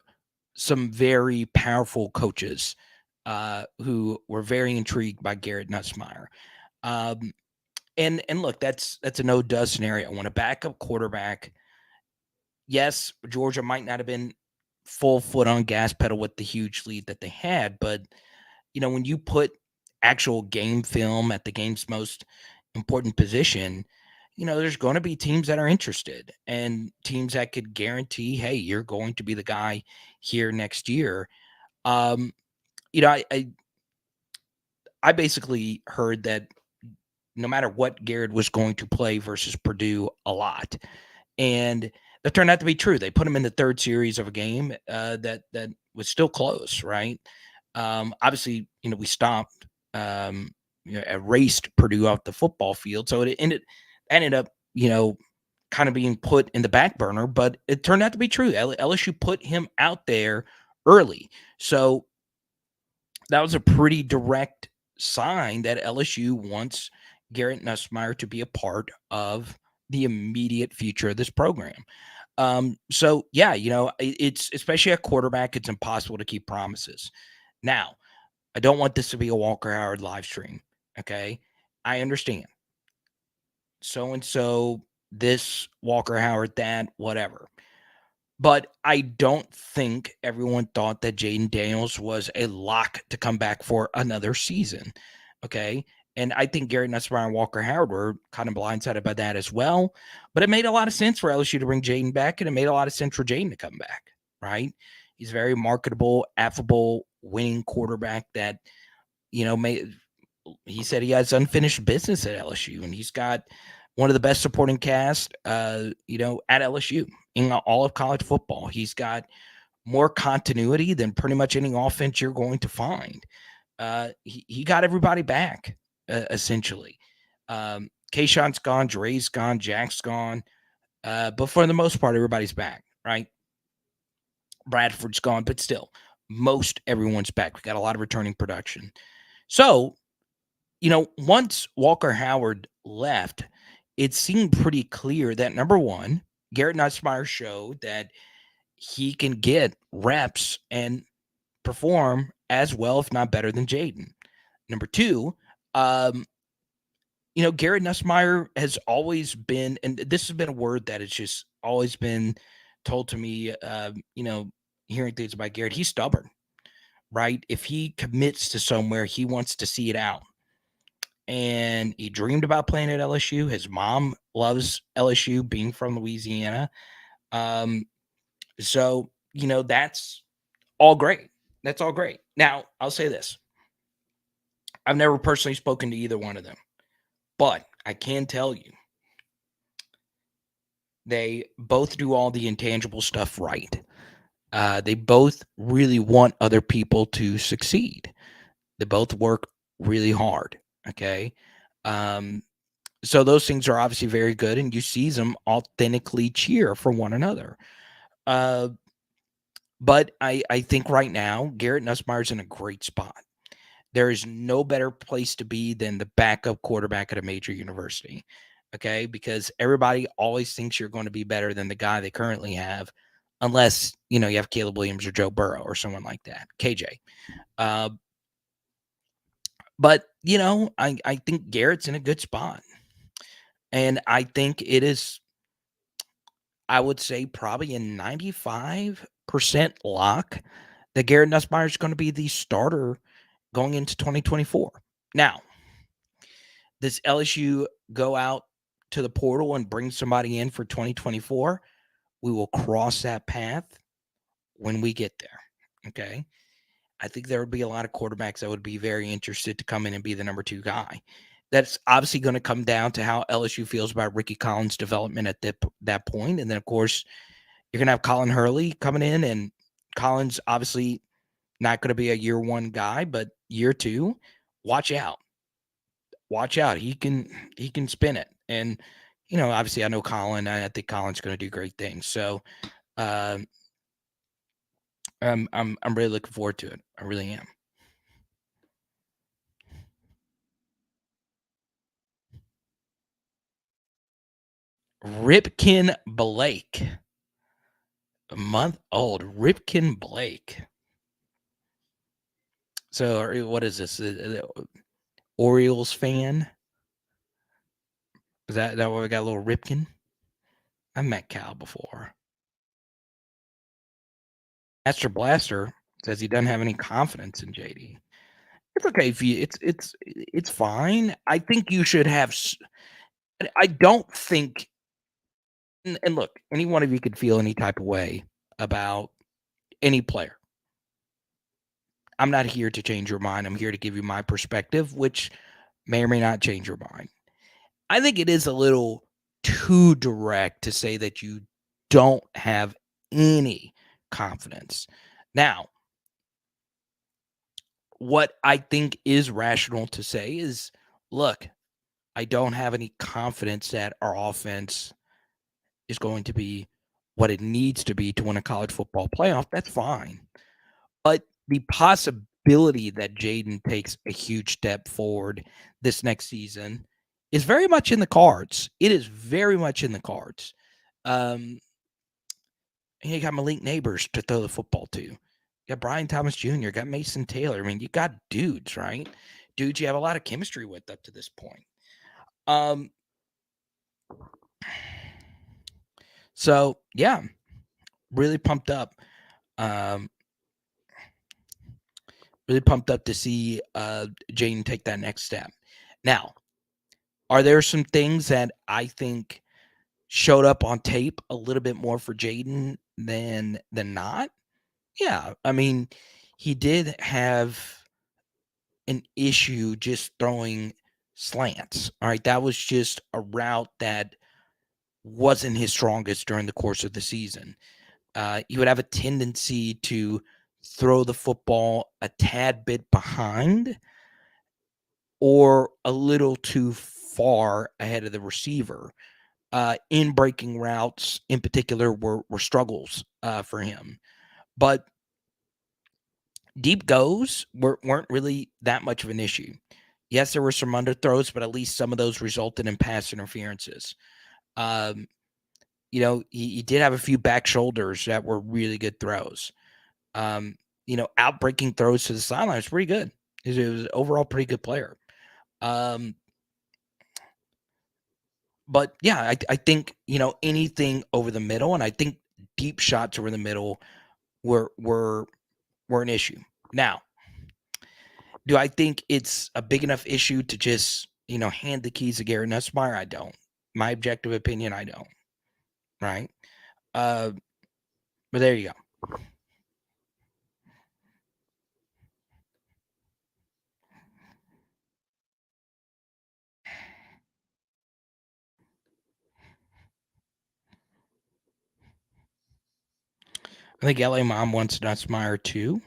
some very powerful coaches who were very intrigued by Garrett Nussmeier. And look, that's a no-duh scenario. When a backup quarterback, yes, Georgia might not have been full foot on gas pedal with the huge lead that they had, but when you put actual game film at the game's most important position, there's going to be teams that are interested and teams that could guarantee, hey, you're going to be the guy here next year. Um, you know, I, I I basically heard that no matter what, Garrett was going to play versus Purdue a lot, and that turned out to be true. They put him in the third series of a game that was still close, right? Obviously, we stopped, erased Purdue off the football field, so it ended up, kind of being put in the back burner. But it turned out to be true. LSU put him out there early, so that was a pretty direct sign that LSU wants Garrett Nussmeier to be a part of the immediate future of this program. So yeah, it's especially at quarterback, it's impossible to keep promises. Now, I don't want this to be a Walker Howard live stream. Okay. I understand. So and so, this Walker Howard, that, whatever. But I don't think everyone thought that Jaden Daniels was a lock to come back for another season. Okay. And I think Garrett Nussmeier and Walker Howard were kind of blindsided by that as well. But it made a lot of sense for LSU to bring Jaden back, and it made a lot of sense for Jaden to come back, right? He's a very marketable, affable, winning quarterback that, may he said he has unfinished business at LSU, and he's got one of the best supporting cast, at LSU in all of college football. He's got more continuity than pretty much any offense you're going to find. He got everybody back, essentially. Kayshawn's gone, Dre's gone, Jack's gone, but for the most part, everybody's back, right? Bradford's gone, but still, most everyone's back. We got a lot of returning production. So, once Walker Howard left, it seemed pretty clear that number one, Garrett Nussmeier showed that he can get reps and perform as well, if not better, than Jaden. Number two, Garrett Nussmeier has always been, and this has been a word that has just always been told to me, hearing things about Garrett, he's stubborn, right? If he commits to somewhere, he wants to see it out. And he dreamed about playing at LSU. His mom loves LSU, being from Louisiana. Um, so, that's all great. That's all great. Now, I'll say this. I've never personally spoken to either one of them, but I can tell you they both do all the intangible stuff right. They both really want other people to succeed. They both work really hard. Okay. Um, so those things are obviously very good, and you see them authentically cheer for one another. Uh, but I think right now Garrett Nussmeier's in a great spot. There is no better place to be than the backup quarterback at a major university. Okay, because everybody always thinks you're going to be better than the guy they currently have, unless you have Caleb Williams or Joe Burrow or someone like that, KJ. Uh, but I think Garrett's in a good spot, and I think it is, I would say, probably a 95% lock that Garrett Nussmeier is going to be the starter going into 2024. Now, does LSU go out to the portal and bring somebody in for 2024? We will cross that path when we get there. Okay. I think there would be a lot of quarterbacks that would be very interested to come in and be the number two guy. That's obviously going to come down to how LSU feels about Ricky Collins' development at that point. And then, of course, you're going to have Colin Hurley coming in, and Collins obviously not going to be a year one guy, but year two, watch out. Watch out. He can spin it. And, obviously I know Colin. I think Colin's going to do great things. So um, I'm really looking forward to it. I really am. Ripken Blake. A month old. Ripken Blake. So what is this? Orioles fan? Is that why we got a little Ripken? I've met Cal before. Master Blaster says he doesn't have any confidence in JD. It's okay if you it's fine. I think you should have I don't think and look, any one of you could feel any type of way about any player. I'm not here to change your mind. I'm here to give you my perspective, which may or may not change your mind. I think it is a little too direct to say that you don't have any confidence. Now, what I think is rational to say is, look, I don't have any confidence that our offense is going to be what it needs to be to win a college football playoff. That's fine. But the possibility that JAYDEN takes a huge step forward this next season is very much in the cards. It is very much in the cards. You got Malik Neighbors to throw the football to. You got Brian Thomas Jr., got Mason Taylor. I mean, you got dudes, right? Dudes you have a lot of chemistry with up to this point. So, yeah, really pumped up. Really pumped up to see JAYDEN take that next step. Now, are there some things that I think showed up on tape a little bit more for JAYDEN than not? Yeah, I mean, he did have an issue just throwing slants. All right, that was just a route that wasn't his strongest during the course of the season. He would have a tendency to throw the football a tad bit behind or a little too far ahead of the receiver. In breaking routes, in particular, were struggles for him. But deep goes weren't really that much of an issue. Yes, there were some underthrows, but at least some of those resulted in pass interferences. He did have a few back shoulders that were really good throws. Outbreaking throws to the sideline was pretty good. He was overall pretty good player. But yeah, I think anything over the middle, and I think deep shots over the middle were an issue. Now, do I think it's a big enough issue to just hand the keys to Garrett Nussmeier? I don't. My objective opinion, I don't. Right. But there you go. I think LA Mom wants Nussmeier too.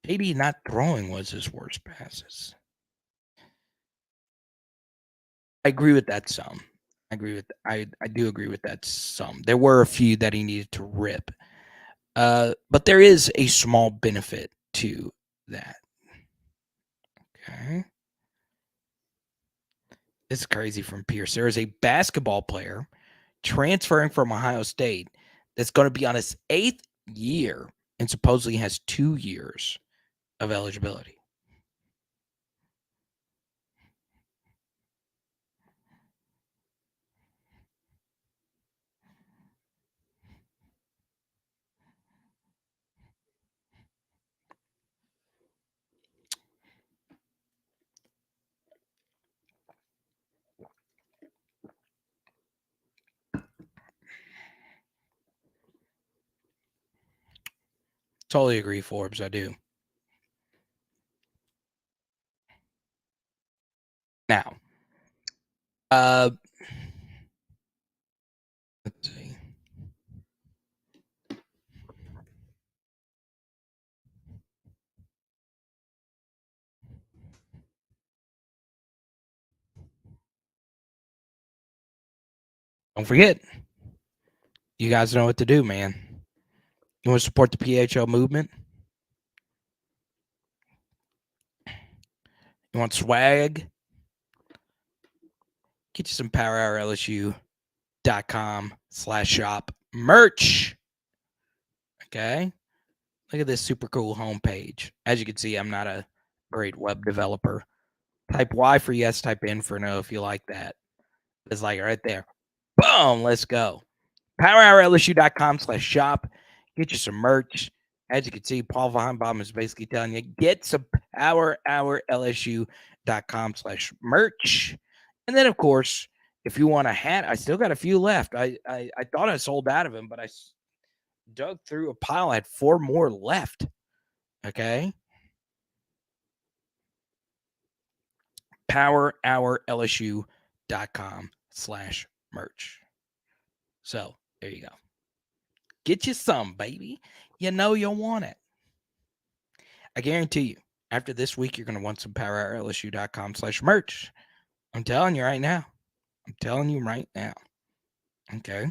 JD not throwing was his worst passes. I agree with that some. I do agree with that some. There were a few that he needed to rip. But there is a small benefit to that. Okay. This is crazy from Pierce. There is a basketball player transferring from Ohio State that's going to be on his 8th year and supposedly has 2 years of eligibility. Totally agree, Forbes. I do. Now, let's see. Don't forget, you guys know what to do, man. You want to support the PHL movement? You want swag? Get you some PowerHourLSU.com/shop merch. Okay. Look at this super cool homepage. As you can see, I'm not a great web developer. Type Y for yes, type N for no if you like that. It's like right there. Boom, let's go. PowerHourLSU.com/shop. Get you some merch. As you can see, Paul Weinbaum is basically telling you, get some LSU.com/merch. And then, of course, if you want a hat, I still got a few left. I thought I sold out of them, but I dug through a pile. I had 4 more left. Okay. PowerHourLSU.com/merch. So there you go. Get you some, baby. You know you'll want it. I guarantee you, after this week, you're going to want some PowerHourLSU.com/merch. I'm telling you right now. I'm telling you right now. Okay.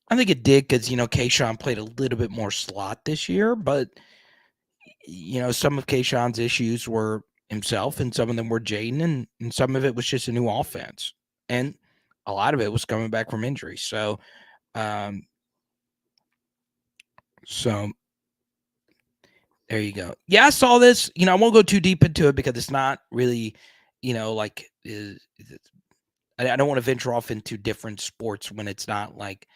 I think it did because, Kayshawn played a little bit more slot this year, but, some of Kayshawn's issues were himself and some of them were JAYDEN, and some of it was just a new offense. And a lot of it was coming back from injury. So there you go. Yeah, I saw this. I won't go too deep into it because it's not really, I don't want to venture off into different sports when it's not like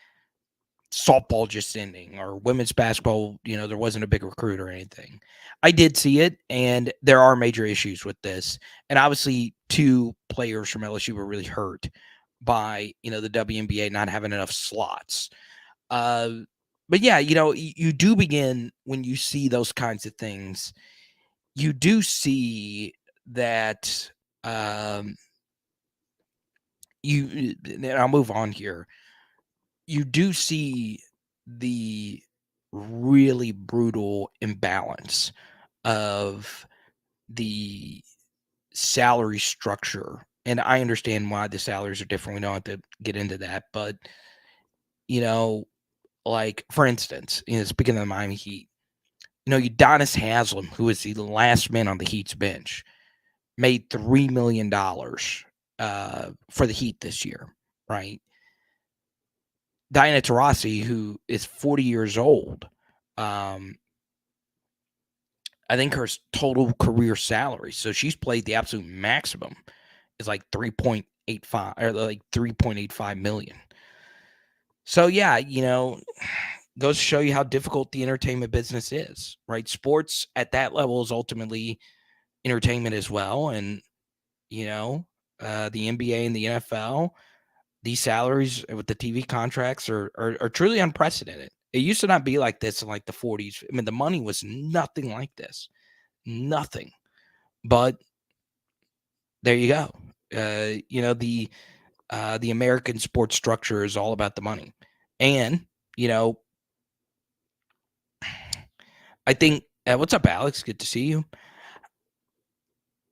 softball just ending or women's basketball, there wasn't a big recruit or anything. I did see it, and there are major issues with this. And obviously 2 players from LSU were really hurt by, the WNBA not having enough slots. But yeah, you do begin when you see those kinds of things, you do see that and I'll move on here. You do see the really brutal imbalance of the salary structure. And I understand why the salaries are different. We don't have to get into that. But, like, for instance, speaking of the Miami Heat, Udonis Haslem, who is the last man on the Heat's bench, made $3 million for the Heat this year, right? Diana Taurasi, who is 40 years old, I think her total career salary, so she's played the absolute maximum, is like 3.85 or like 3.85 million. So yeah, goes to show you how difficult the entertainment business is, right? Sports at that level is ultimately entertainment as well. And, the NBA and the NFL, these salaries with the TV contracts are truly unprecedented. It used to not be like this in like the 40s. I mean, the money was nothing like this. Nothing. But there you go. The American sports structure is all about the money. And, I think, what's up, Alex? Good to see you.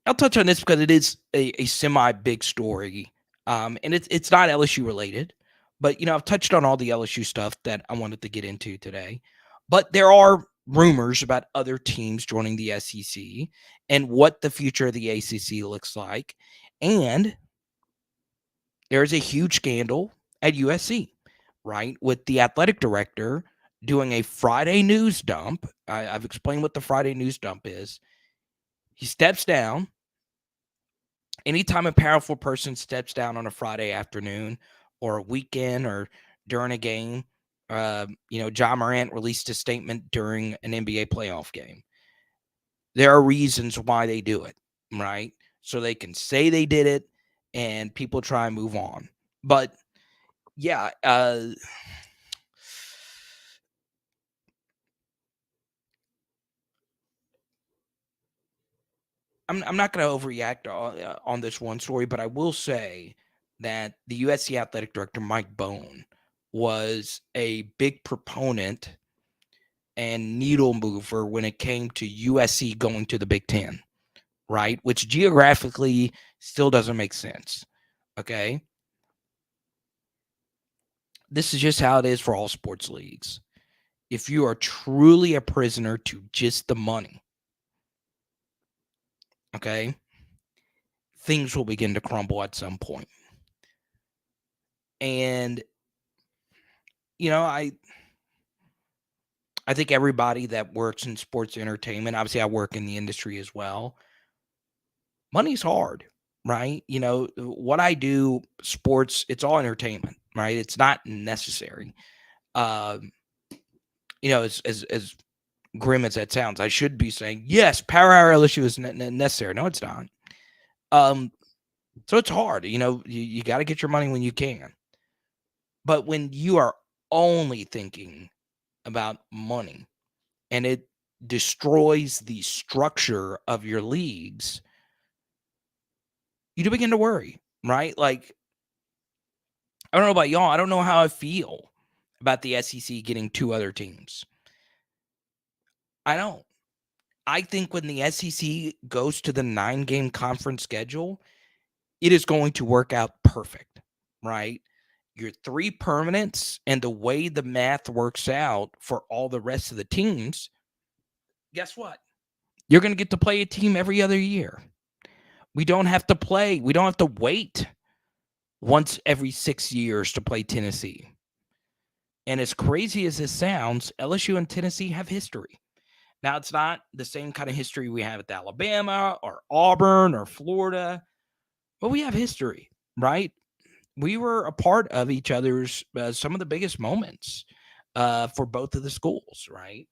I'll touch on this because it is a semi-big story. And it's not LSU related, but, I've touched on all the LSU stuff that I wanted to get into today. But there are rumors about other teams joining the SEC and what the future of the ACC looks like. And there's a huge scandal at USC, right, with the athletic director doing a Friday news dump. I've explained what the Friday news dump is. He steps down. Anytime a powerful person steps down on a Friday afternoon or a weekend or during a game, John Morant released a statement during an NBA playoff game. There are reasons why they do it, right? So they can say they did it and people try and move on. But yeah, I'm not going to overreact on this one story, but I will say that the USC athletic director, Mike Bone, was a big proponent and needle mover when it came to USC going to the Big Ten, right? Which geographically still doesn't make sense, okay? This is just how it is for all sports leagues. If you are truly a prisoner to just the money, okay, things will begin to crumble at some point. And, I think everybody that works in sports entertainment, obviously I work in the industry as well, money's hard, right? What I do, sports, it's all entertainment, right? It's not necessary. As grim as that sounds, I should be saying, yes, power hour LSU is necessary. No, it's not. So it's hard. You got to get your money when you can. But when you are only thinking about money and it destroys the structure of your leagues, you do begin to worry, right? Like, I don't know about y'all. I don't know how I feel about the SEC getting 2 other teams. I don't. I think when the SEC goes to the 9-game conference schedule, it is going to work out perfect, right? Your 3 permanents and the way the math works out for all the rest of the teams, guess what? You're going to get to play a team every other year. We don't have to wait once every 6 years to play Tennessee. And as crazy as this sounds, LSU and Tennessee have history. Now, it's not the same kind of history we have with Alabama or Auburn or Florida, but we have history, right? We were a part of each other's some of the biggest moments for both of the schools, right?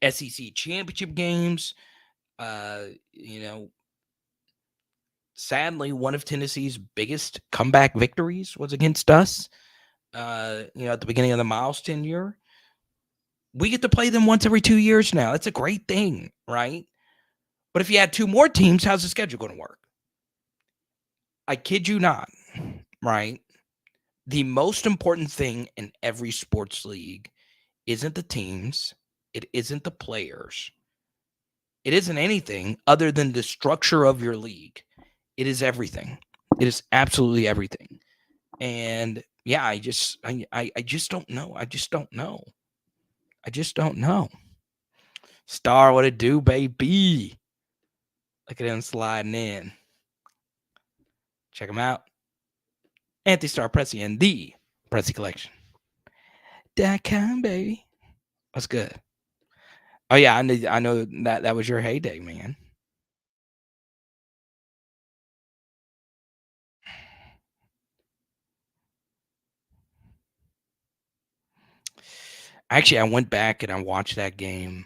SEC championship games, sadly, one of Tennessee's biggest comeback victories was against us, at the beginning of the Miles tenure. We get to play them once every 2 years now. That's a great thing, right? But if you had 2 more teams, how's the schedule going to work? I kid you not, right? The most important thing in every sports league isn't the teams. It isn't the players. It isn't anything other than the structure of your league. It is everything. It is absolutely everything. And yeah, I just don't know. I just don't know. Star, what it do, baby? Look at him sliding in. Check him out. Anthony Star Pressy and the Pressy Collection. .com, baby. What's good? Oh yeah, I know that was your heyday, man. Actually, I went back and I watched that game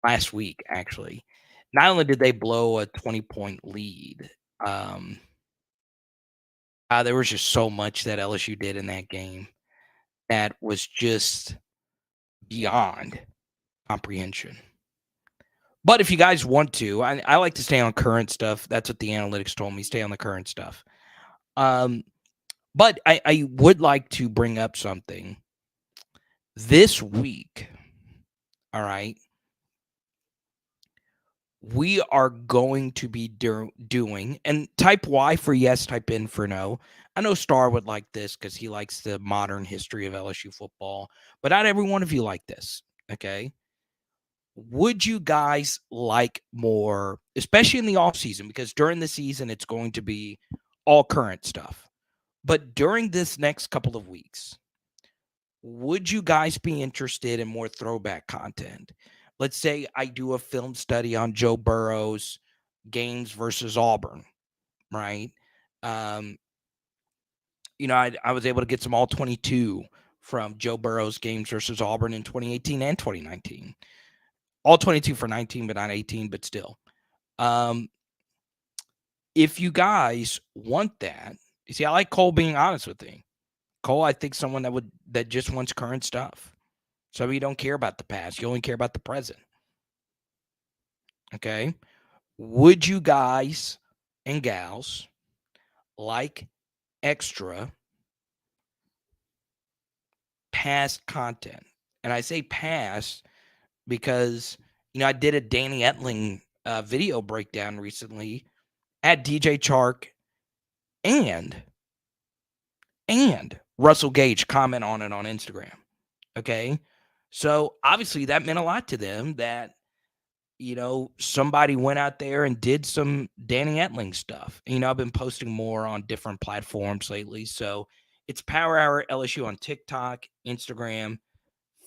last week, actually. Not only did they blow a 20-point lead, there was just so much that LSU did in that game that was just beyond comprehension. But if you guys want to, I like to stay on current stuff. That's what the analytics told me. Stay on the current stuff. But I would like to bring up something. This week, all right, we are going to be doing, and type Y for yes, type N for no. I know Star would like this because he likes the modern history of LSU football, but not every one of you like this, okay? Would you guys like more, especially in the offseason, because during the season, it's going to be all current stuff. But during this next couple of weeks, would you guys be interested in more throwback content? Let's say I do a film study on Joe Burrow's games versus Auburn, right? I was able to get some all 22 from Joe Burrow's games versus Auburn in 2018 and 2019. All 22 for 19, but not 18, but still. If you guys want that, you see, I like Cole being honest with me. Cole, I think someone that just wants current stuff. Some of you don't care about the past. You only care about the present. Okay? Would you guys and gals like extra past content? And I say past because, I did a Danny Etling video breakdown recently at DJ Chark and Russell Gage comment on it on Instagram. Okay? So obviously that meant a lot to them that, somebody went out there and did some Danny Etling stuff. I've been posting more on different platforms lately. So it's Power Hour LSU on TikTok, Instagram,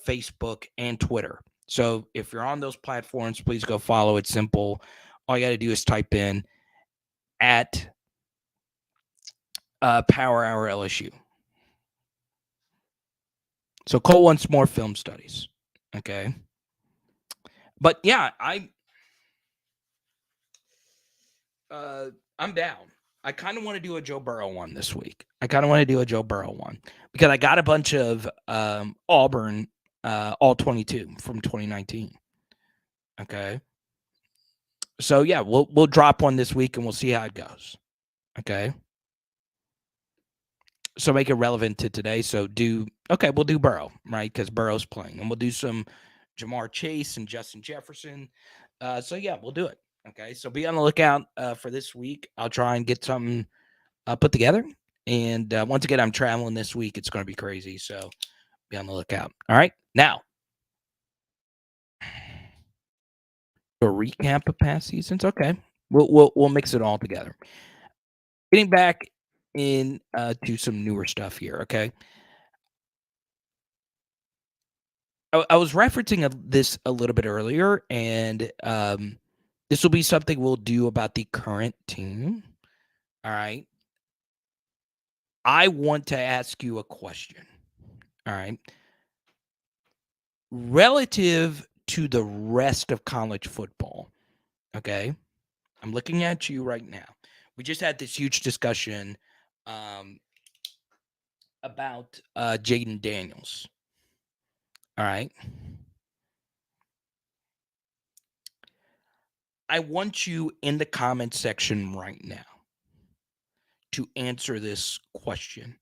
Facebook, and Twitter. So if you're on those platforms, please go follow. It's simple. All you got to do is type in at Power Hour LSU. So Cole wants more film studies. Okay. But yeah, I'm down. I kind of want to do a Joe Burrow one this week. Because I got a bunch of Auburn all 22 from 2019. Okay. So yeah, we'll drop one this week and we'll see how it goes. Okay. So make it relevant to today. So we'll do Burrow, right? Because Burrow's playing. And we'll do some Jamar Chase and Justin Jefferson. So yeah, we'll do it. Okay. So be on the lookout for this week. I'll try and get something put together. And once again, I'm traveling this week. It's going to be crazy. So be on the lookout. All right. Now, a recap of past seasons. Okay. We'll mix it all together. Getting back in to some newer stuff here. Okay. I was referencing this a little bit earlier, and this will be something we'll do about the current team. All right. I want to ask you a question. All right. Relative to the rest of college football, okay? I'm looking at you right now. We just had this huge discussion about Jayden Daniels. All right. I want you in the comment section right now to answer this question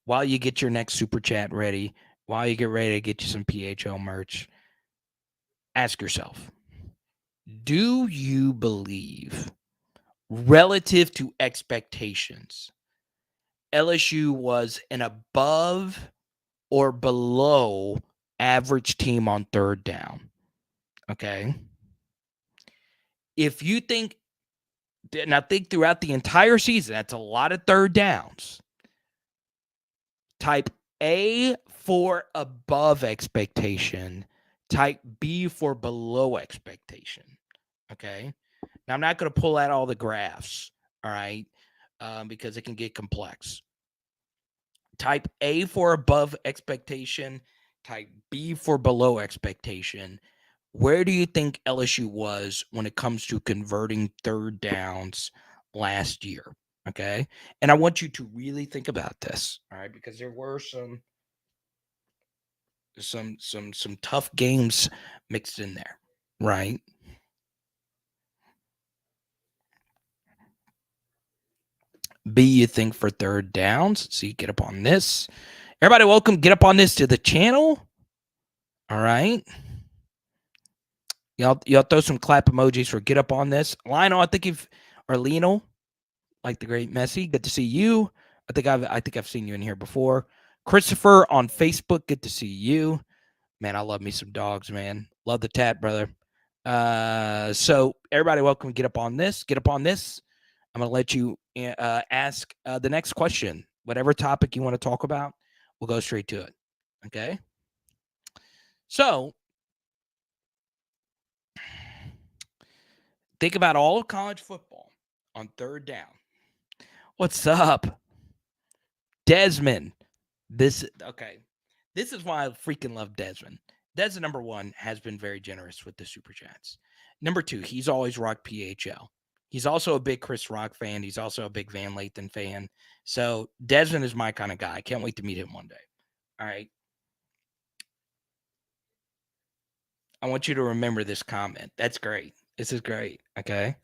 while you get your next super chat ready, while you get ready to get you some PHL merch. Ask yourself, do you believe, relative to expectations, LSU was an above or below average team on third down? Okay. If you think, and I think throughout the entire season, that's a lot of third downs. Type A for above expectation, type B for below expectation. Okay. Now, I'm not going to pull out all the graphs, all right, because it can get complex. Type A for above expectation, type B for below expectation. Where do you think LSU was when it comes to converting third downs last year? Okay. And I want you to really think about this, all right, because there were some tough games mixed in there, right? B, you think for third downs. So you get up on this. Everybody, welcome. Get up on this to the channel. All right. Y'all throw some clap emojis for get up on this. Lionel, I think Lionel, like the great Messi. Good to see you. I think I've seen you in here before. Christopher on Facebook. Good to see you. Man, I love me some dogs, man. Love the tat, brother. So everybody, welcome. Get up on this. Get up on this. I'm gonna let you ask the next question. Whatever topic you want to talk about, we'll go straight to it. Okay. So think about all of college football on third down. What's up, Desmond? This is why I freaking love Desmond. Desmond, number one, has been very generous with the super chats. Number two, he's always rocked PHL. He's also a big Chris Rock fan. He's also a big Van Lathan fan. So Desmond is my kind of guy. I can't wait to meet him one day. All right. I want you to remember this comment. That's great. This is great. Okay.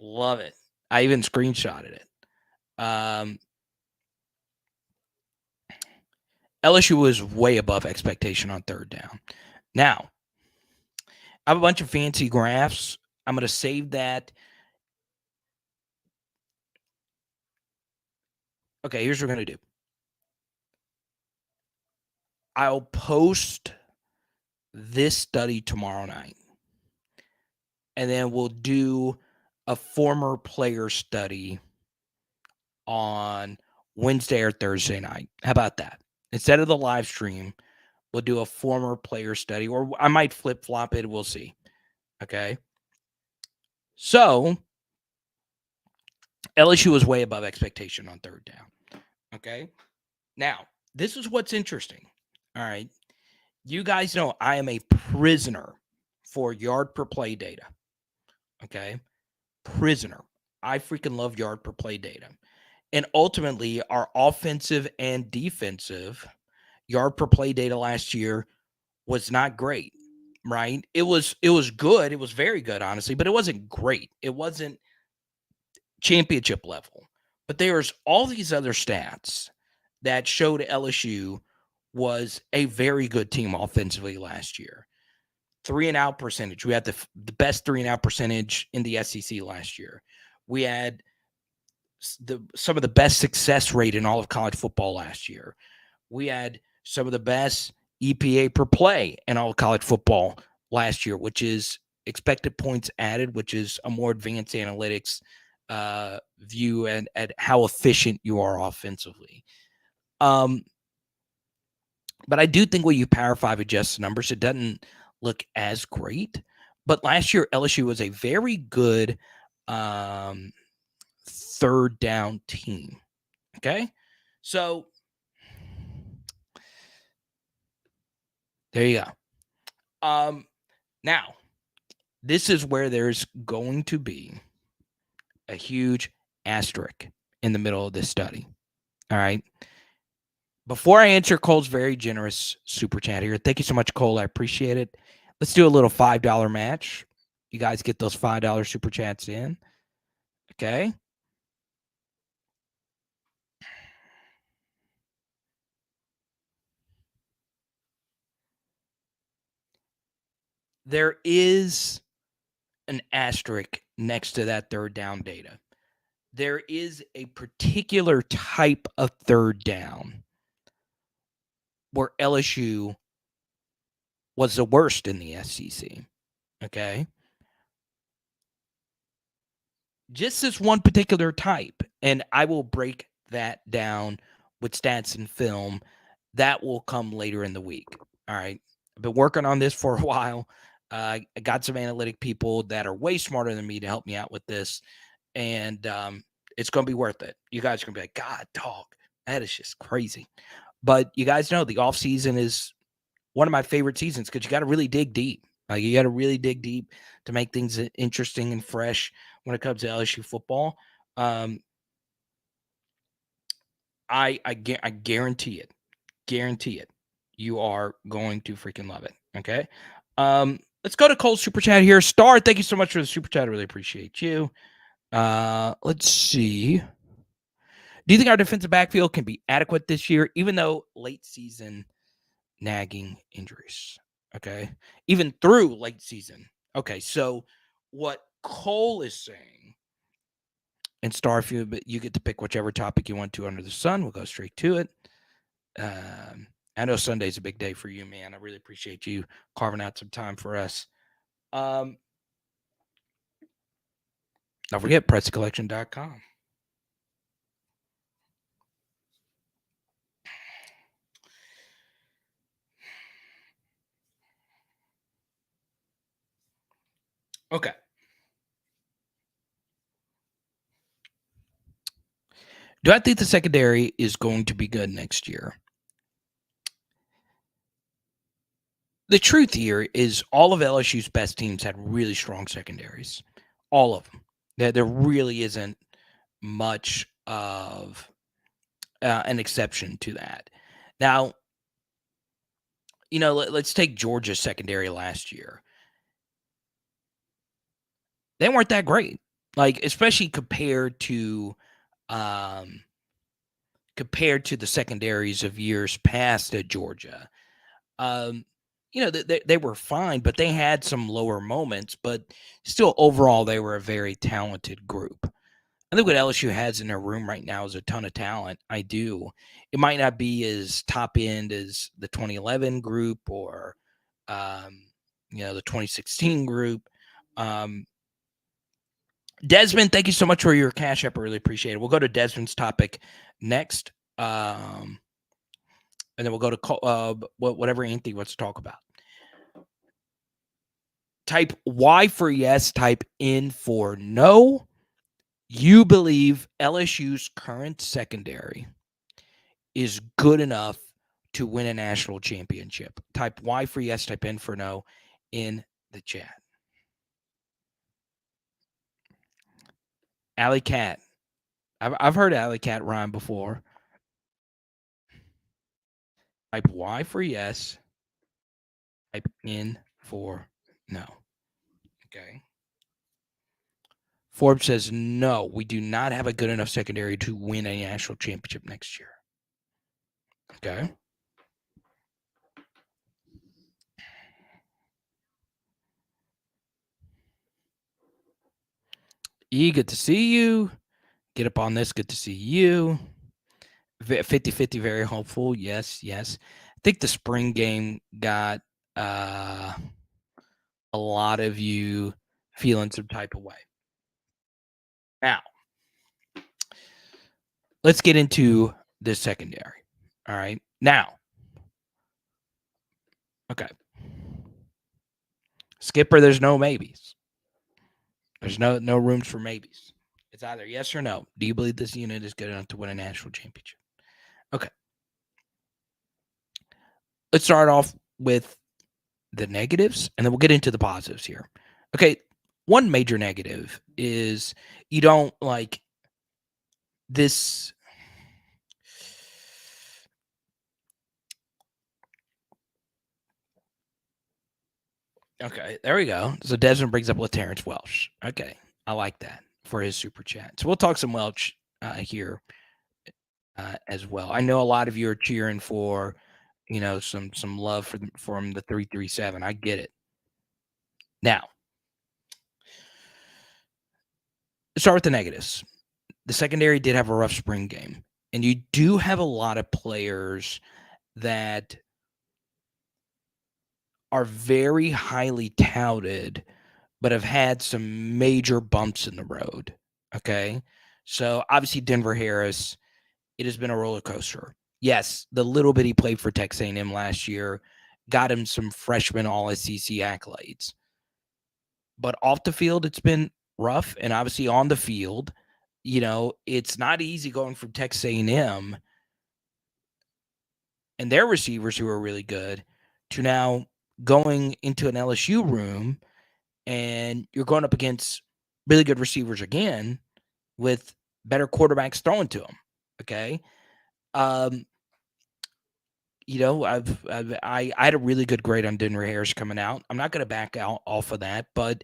Love it. I even screenshotted it. LSU was way above expectation on third down. Now, I have a bunch of fancy graphs. I'm going to save that. Okay, here's what we're going to do. I'll post this study tomorrow night. And then we'll do a former player study on Wednesday or Thursday night. How about that? Instead of the live stream, we'll do a former player study, or I might flip-flop it. We'll see. Okay. So LSU was way above expectation on third down. Okay. Now, this is what's interesting. All right. You guys know I am a prisoner for yard per play data. Okay. Prisoner. I freaking love yard per play data. And ultimately, our offensive and defensive yard per play data last year was not great, right? It was good. It was very good, honestly, but it wasn't great. It wasn't championship level. But there's all these other stats that showed LSU was a very good team offensively last year. 3-and-out percentage. We had the best 3-and-out percentage in the SEC last year. We had some of the best success rate in all of college football last year. We had some of the best EPA per play in all of college football last year, which is expected points added, which is a more advanced analytics view at how efficient you are offensively. But I do think when you Power 5 adjust the numbers, it doesn't look as great. But last year, LSU was a very good third down team. Okay? So there you go. Now, this is where there's going to be a huge asterisk in the middle of this study. All right? Before I answer Cole's very generous super chat here, thank you so much, Cole. I appreciate it. Let's do a little $5 match. You guys get those $5 super chats in. Okay. There is an asterisk next to that third down data. There is a particular type of third down where LSU was the worst in the SEC. Okay. Just this one particular type. And I will break that down with stats and film. That will come later in the week. All right. I've been working on this for a while. I got some analytic people that are way smarter than me to help me out with this. And it's going to be worth it. You guys are going to be like, God, dog, that is just crazy. But you guys know the offseason is one of my favorite seasons because you got to really dig deep. Like you got to really dig deep to make things interesting and fresh when it comes to LSU football. I guarantee it. Guarantee it. You are going to freaking love it. Okay. Let's go to Cole's super chat here. Star, thank you so much for the super chat. I really appreciate you. Let's see. Do you think our defensive backfield can be adequate this year, even though late season nagging injuries? Okay. Even through late season. Okay. So what Cole is saying, and Star, if you get to pick whichever topic you want to under the sun, we'll go straight to it. I know Sunday's a big day for you, man. I really appreciate you carving out some time for us. Don't forget, PressCollection.com. Okay. Do I think the secondary is going to be good next year? The truth here is all of LSU's best teams had really strong secondaries. All of them. There really isn't much of an exception to that. Now, let's take Georgia's secondary last year. They weren't that great, like especially compared to the secondaries of years past at Georgia. They were fine, but they had some lower moments. But still, overall, they were a very talented group. I think what LSU has in their room right now is a ton of talent. I do. It might not be as top end as the 2011 group or, the 2016 group. Desmond, thank you so much for your cash app. I really appreciate it. We'll go to Desmond's topic next. And then we'll go to whatever Anthony wants to talk about. Type Y for yes, type N for no. You believe LSU's current secondary is good enough to win a national championship? Type Y for yes, type N for no in the chat. Alley Cat. I've heard Alley Cat rhyme before. Type Y for yes. Type N for no. Okay. Forbes says, no, we do not have a good enough secondary to win a national championship next year. Okay. E, good to see you. Get up on this. Good to see you. 50-50, very hopeful. Yes, yes. I think the spring game got a lot of you feeling some type of way. Now, let's get into the secondary. All right. Now, okay. Skipper, there's no maybes. There's no rooms for maybes. It's either yes or no. Do you believe this unit is good enough to win a national championship? Okay. Let's start off with the negatives, and then we'll get into the positives here. Okay. One major negative is you don't like this. Okay, there we go. So Desmond brings up Terrence Welch. Okay, I like that for his super chat. So we'll talk some Welch here as well. I know a lot of you are cheering for, some love from the 337. I get it. Now, let's start with the negatives. The secondary did have a rough spring game, and you do have a lot of players that are very highly touted, but have had some major bumps in the road. Okay. So obviously Denver Harris, it has been a roller coaster. Yes, the little bit he played for Texas A&M last year got him some freshman All-SEC accolades. But off the field, it's been rough. And obviously on the field, it's not easy going from Texas A&M and their receivers who are really good to now going into an LSU room, and you're going up against really good receivers again with better quarterbacks throwing to them. Okay. I had a really good grade on Denver Harris coming out. I'm not going to back out off of that, but,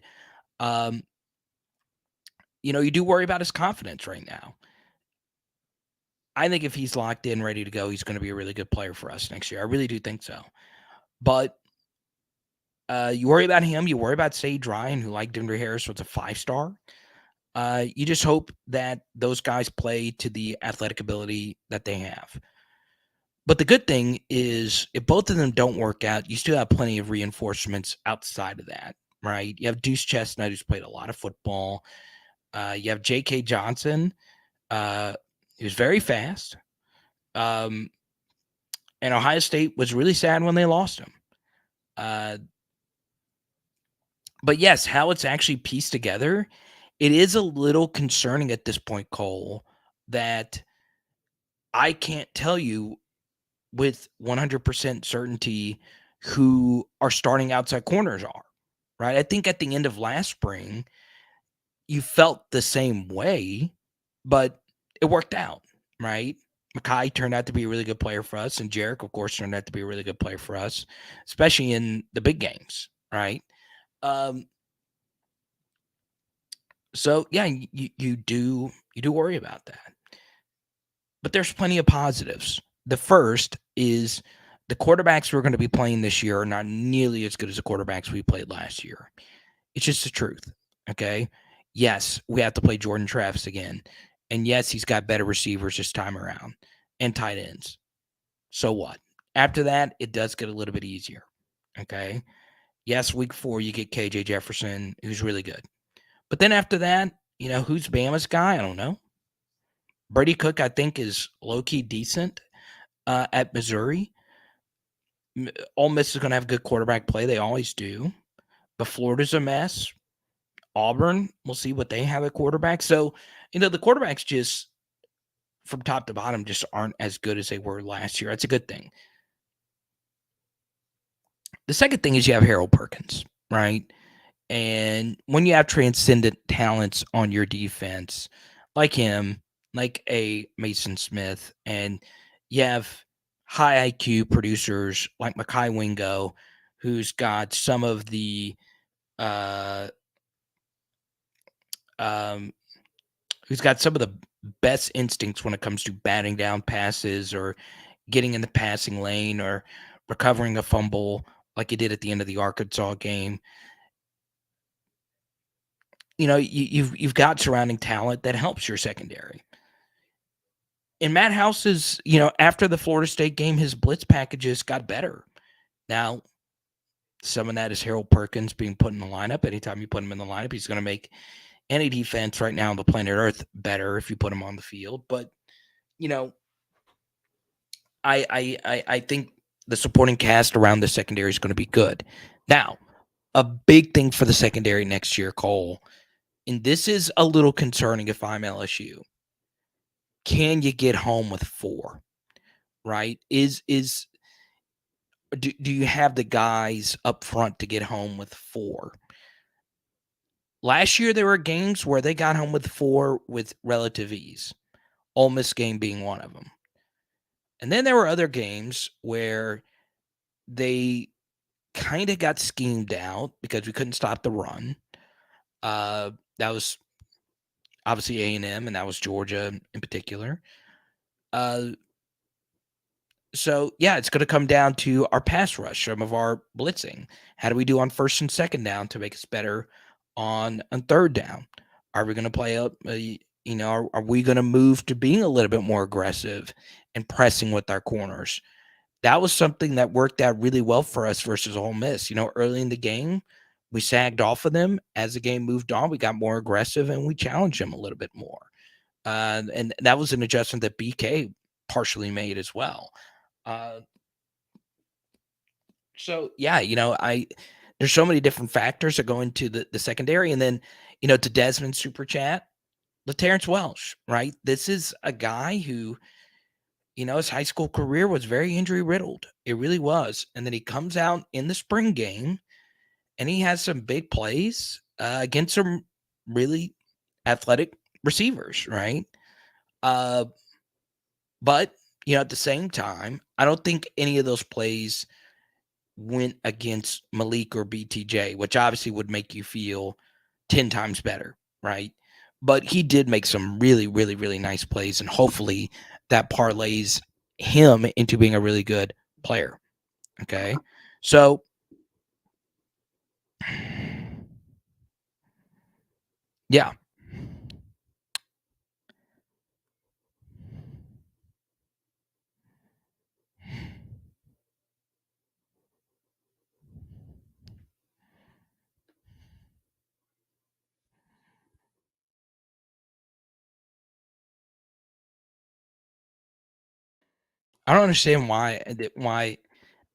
you do worry about his confidence right now. I think if he's locked in, ready to go, he's going to be a really good player for us next year. I really do think so. But you worry about him. You worry about Sage Ryan, who, like Denver Harris, was a 5-star. You just hope that those guys play to the athletic ability that they have. But the good thing is, if both of them don't work out, you still have plenty of reinforcements outside of that, right? You have Deuce Chestnut, who's played a lot of football. You have J.K. Johnson, who's very fast. And Ohio State was really sad when they lost him. But yes, how it's actually pieced together, it is a little concerning at this point, Cole, that I can't tell you with 100% certainty who our starting outside corners are, right? I think at the end of last spring, you felt the same way, but it worked out, right? Mackay turned out to be a really good player for us, and Jarek, of course, turned out to be a really good player for us, especially in the big games, right? So yeah, you do worry about that. But there's plenty of positives. The first is the quarterbacks we're going to be playing this year are not nearly as good as the quarterbacks we played last year. It's just the truth. Okay. Yes, we have to play Jordan Travis again. And yes, he's got better receivers this time around and tight ends. So what? After that, it does get a little bit easier. Okay. Yes, week 4, you get KJ Jefferson, who's really good. But then after that, who's Bama's guy? I don't know. Brady Cook, I think, is low-key decent at Missouri. Ole Miss is going to have good quarterback play. They always do. But Florida's a mess. Auburn, we'll see what they have at quarterback. So, the quarterbacks just from top to bottom just aren't as good as they were last year. That's a good thing. The second thing is you have Harold Perkins, right? And when you have transcendent talents on your defense, like him, like a Mason Smith, and you have high IQ producers like Makai Wingo, who's got some of the uh, um, who's got some of the best instincts when it comes to batting down passes or getting in the passing lane or recovering a fumble like he did at the end of the Arkansas game. You know, you've got surrounding talent that helps your secondary. In Matt House's, after the Florida State game, his blitz packages got better. Now, some of that is Harold Perkins being put in the lineup. Anytime you put him in the lineup, he's going to make any defense right now on the planet Earth better if you put him on the field. But, you know, I think the supporting cast around the secondary is going to be good. Now, a big thing for the secondary next year, Cole, and this is a little concerning if I'm LSU. Can you get home with 4? Right? Do you have the guys up front to get home with 4? Last year there were games where they got home with 4 with relative ease. Ole Miss game being one of them. And then there were other games where they kind of got schemed out because we couldn't stop the run. That was obviously A&M, and that was Georgia in particular. So, yeah, it's going to come down to our pass rush, some of our blitzing. How do we do on first and second down to make us better on third down? Are we going to play up, are we going to move to being a little bit more aggressive and pressing with our corners? That was something that worked out really well for us versus Ole Miss. Early in the game, we sagged off of them. As the game moved on, we got more aggressive and we challenged them a little bit more. And that was an adjustment that BK partially made as well. So yeah, there's so many different factors that go into the secondary. And then, to Desmond's super chat, LaTerrence Welsh, right? This is a guy who, his high school career was very injury riddled. It really was. And then he comes out in the spring game and he has some big plays against some really athletic receivers, right? But, at the same time, I don't think any of those plays went against Malik or BTJ, which obviously would make you feel 10 times better, right? But he did make some really, really, really nice plays, and hopefully that parlays him into being a really good player. Okay. So, yeah. I don't understand why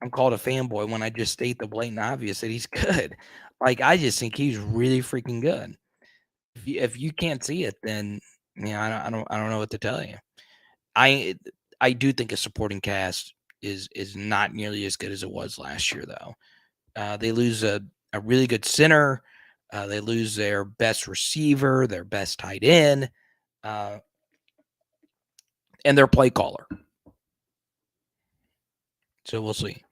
I'm called a fanboy when I just state the blatant obvious that he's good. Like, I just think he's really freaking good. If you can't see it, then I don't know what to tell you. I I do think a supporting cast is not nearly as good as it was last year, though. They lose a really good center. They lose their best receiver, their best tight end, uh, and their play caller. So we'll see.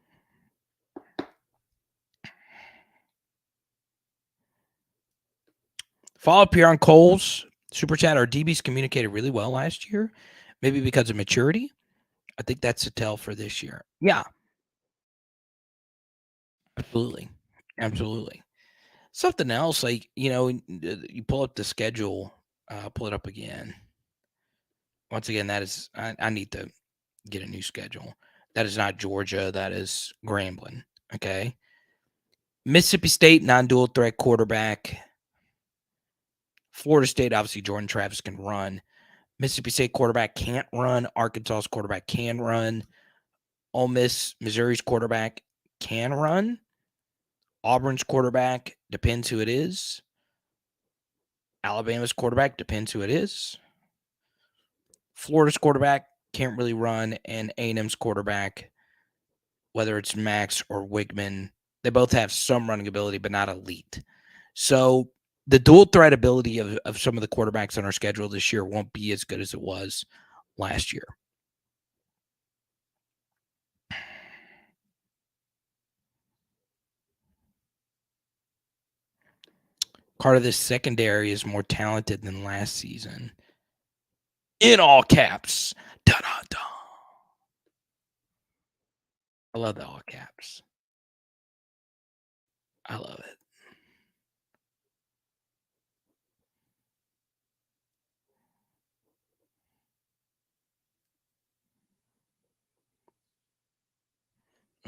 Follow up here on Cole's super chat. Our DBs communicated really well last year, maybe because of maturity. I think that's a tell for this year. Yeah, absolutely, absolutely. Something else, like you pull up the schedule, pull it up again. Once again, that is I need to get a new schedule. That is not Georgia. That is Grambling. Okay. Mississippi State, non-dual threat quarterback. Florida State, obviously Jordan Travis can run. Mississippi State quarterback can't run. Arkansas's quarterback can run. Ole Miss, Missouri's quarterback can run. Auburn's quarterback depends who it is. Alabama's quarterback depends who it is. Florida's quarterback can't really run, and A&M's quarterback, whether it's Max or Wigman, they both have some running ability, but not elite. So the dual threat ability of some of the quarterbacks on our schedule this year won't be as good as it was last year. Cardiff's secondary is more talented than last season. In all caps. Da-da-da. I love the all caps. I love it.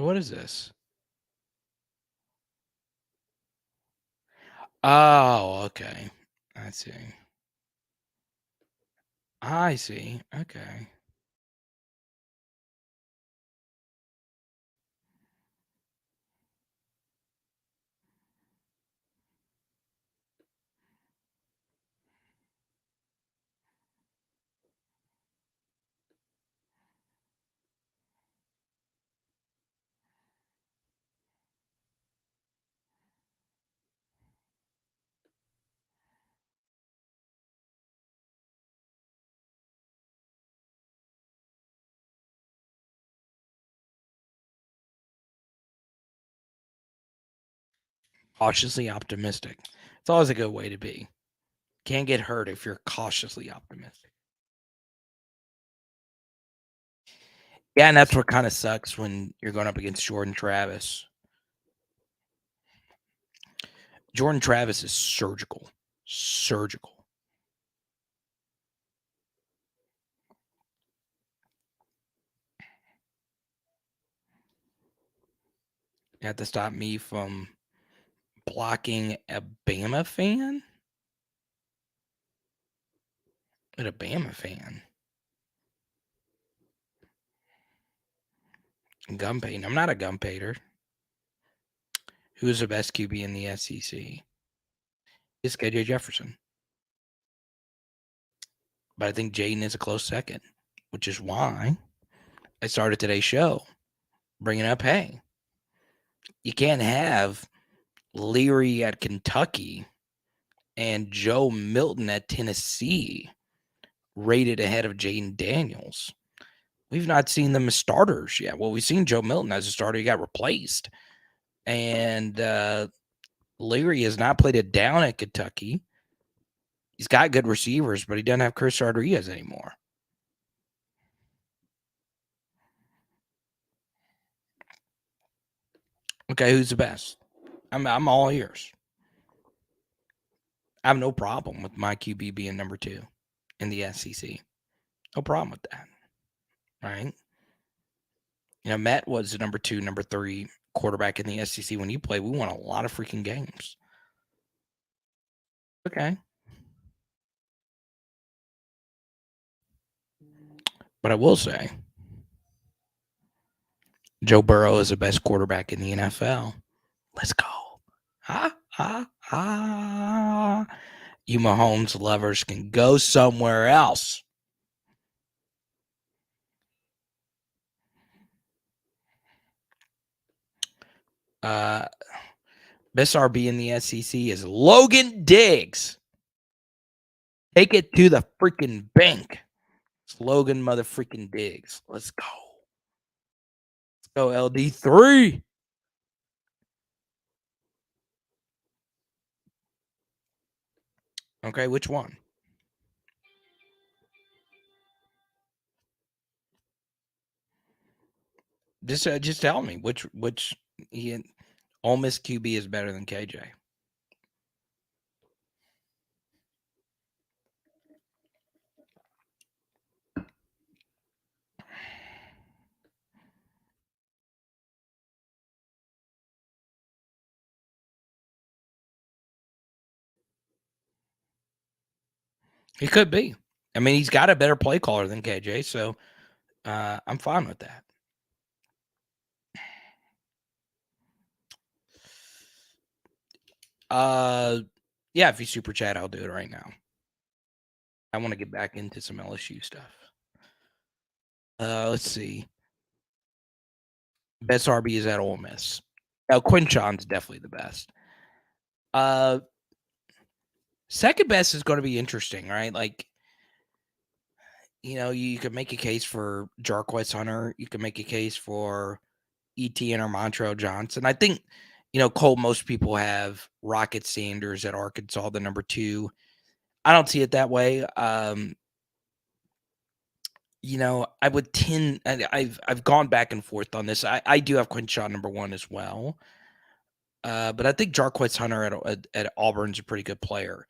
What is this? Oh, okay. I see. I see. Okay. Cautiously optimistic. It's always a good way to be. Can't get hurt if you're cautiously optimistic. Yeah, and that's what kind of sucks when you're going up against Jordan Travis. Jordan Travis is surgical. Surgical. You have to stop me from blocking a Bama fan? What a Bama fan? Gum painting. I'm not a gum painter. Who's the best QB in the SEC? It's KJ Jefferson. But I think JAYDEN is a close second, which is why I started today's show bringing up, hey, you can't have Leary at Kentucky and Joe Milton at Tennessee rated ahead of Jaden Daniels. We've not seen them as starters yet. Well, we've seen Joe Milton as a starter. He got replaced. And Leary has not played it down at Kentucky. He's got good receivers, but he doesn't have Chris Rodriguez anymore. Okay, who's the best? I'm all ears. I have no problem with my QB being number 2 in the SEC. No problem with that. Right? You know, Matt was the number 2, number 3 quarterback in the SEC when you played. We won a lot of freaking games. Okay. But I will say, Joe Burrow is the best quarterback in the NFL. Let's go. Ha, ha, ha. You Mahomes lovers can go somewhere else. Best RB in the SEC is Logan Diggs. Take it to the freaking bank. It's Logan motherfreaking Diggs. Let's go. Let's go, LD3. Okay, which one? Just tell me which Ole Miss QB is better than KJ. He could be. I mean, he's got a better play caller than KJ, so I'm fine with that. Yeah, if you super chat, I'll do it right now. I want to get back into some LSU stuff. Let's see. Best RB is at Ole Miss. Now, Quinshon's definitely the best. Second best is going to be interesting, right? Like, you could make a case for Jarquez Hunter. You can make a case for ETN or Montrell Johnson. I think, Cole, most people have Rocket Sanders at Arkansas, the number 2. I don't see it that way. I would tend, and I've gone back and forth on this. I do have Quinshon number 1 as well. But I think Jarquez Hunter at Auburn's a pretty good player.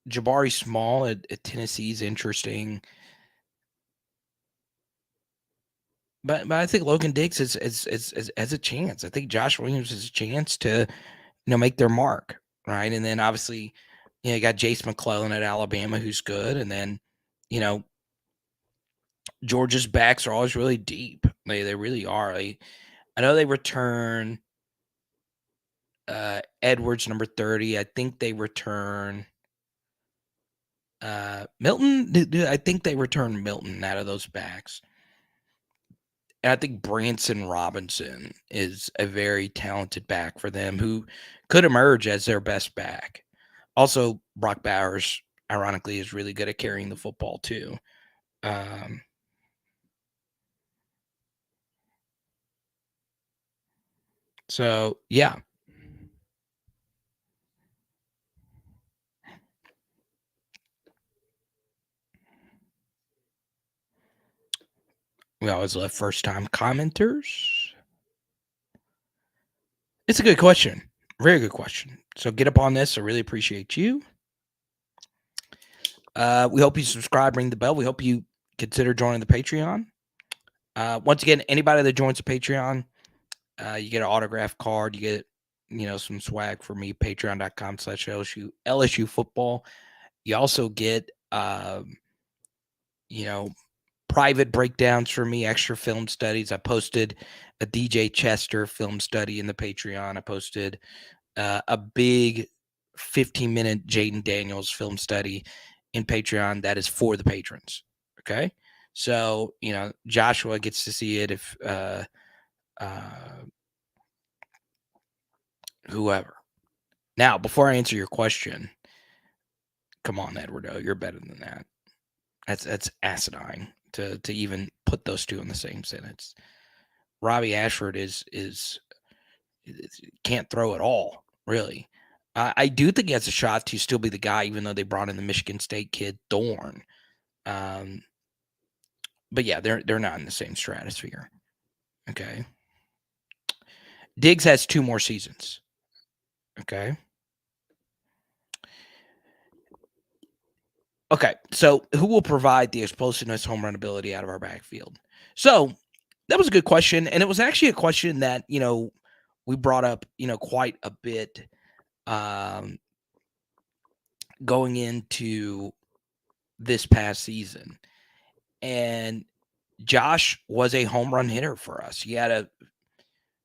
Jabari Small at Tennessee is interesting. But I think Logan Diggs has a chance. I think Josh Williams has a chance to, make their mark, right? And then obviously, you got Jace McClellan at Alabama, who's good. And then, Georgia's backs are always really deep. They really are. I know they return Edwards, number 30. I think they return Milton. I think they return Milton out of those backs. And I think Branson Robinson is a very talented back for them who could emerge as their best back. Also, Brock Bowers, ironically, is really good at carrying the football too. So, yeah. We always love first-time commenters. It's a good question. Very good question. So get up on this. I really appreciate you. We hope you subscribe, ring the bell. We hope you consider joining the Patreon. Once again, anybody that joins the Patreon, you get an autograph card. You get, some swag for me, patreon.com/LSU football. You also get, private breakdowns for me, extra film studies. I posted a DJ Chester film study in the Patreon. I posted a big 15-minute Jayden Daniels film study in Patreon that is for the patrons. Okay. So, Joshua gets to see it if whoever. Now, before I answer your question, come on, Eduardo, you're better than that. That's asinine to even put those two in the same sentence. Robbie Ashford is can't throw at all, really. I do think he has a shot to still be the guy, even though they brought in the Michigan State kid Thorne. But yeah, they're not in the same stratosphere. Okay. Diggs has 2 more seasons. Okay. Okay. So who will provide the explosiveness, home run ability out of our backfield? So that was a good question. And it was actually a question that, we brought up, quite a bit going into this past season. And Josh was a home run hitter for us. He had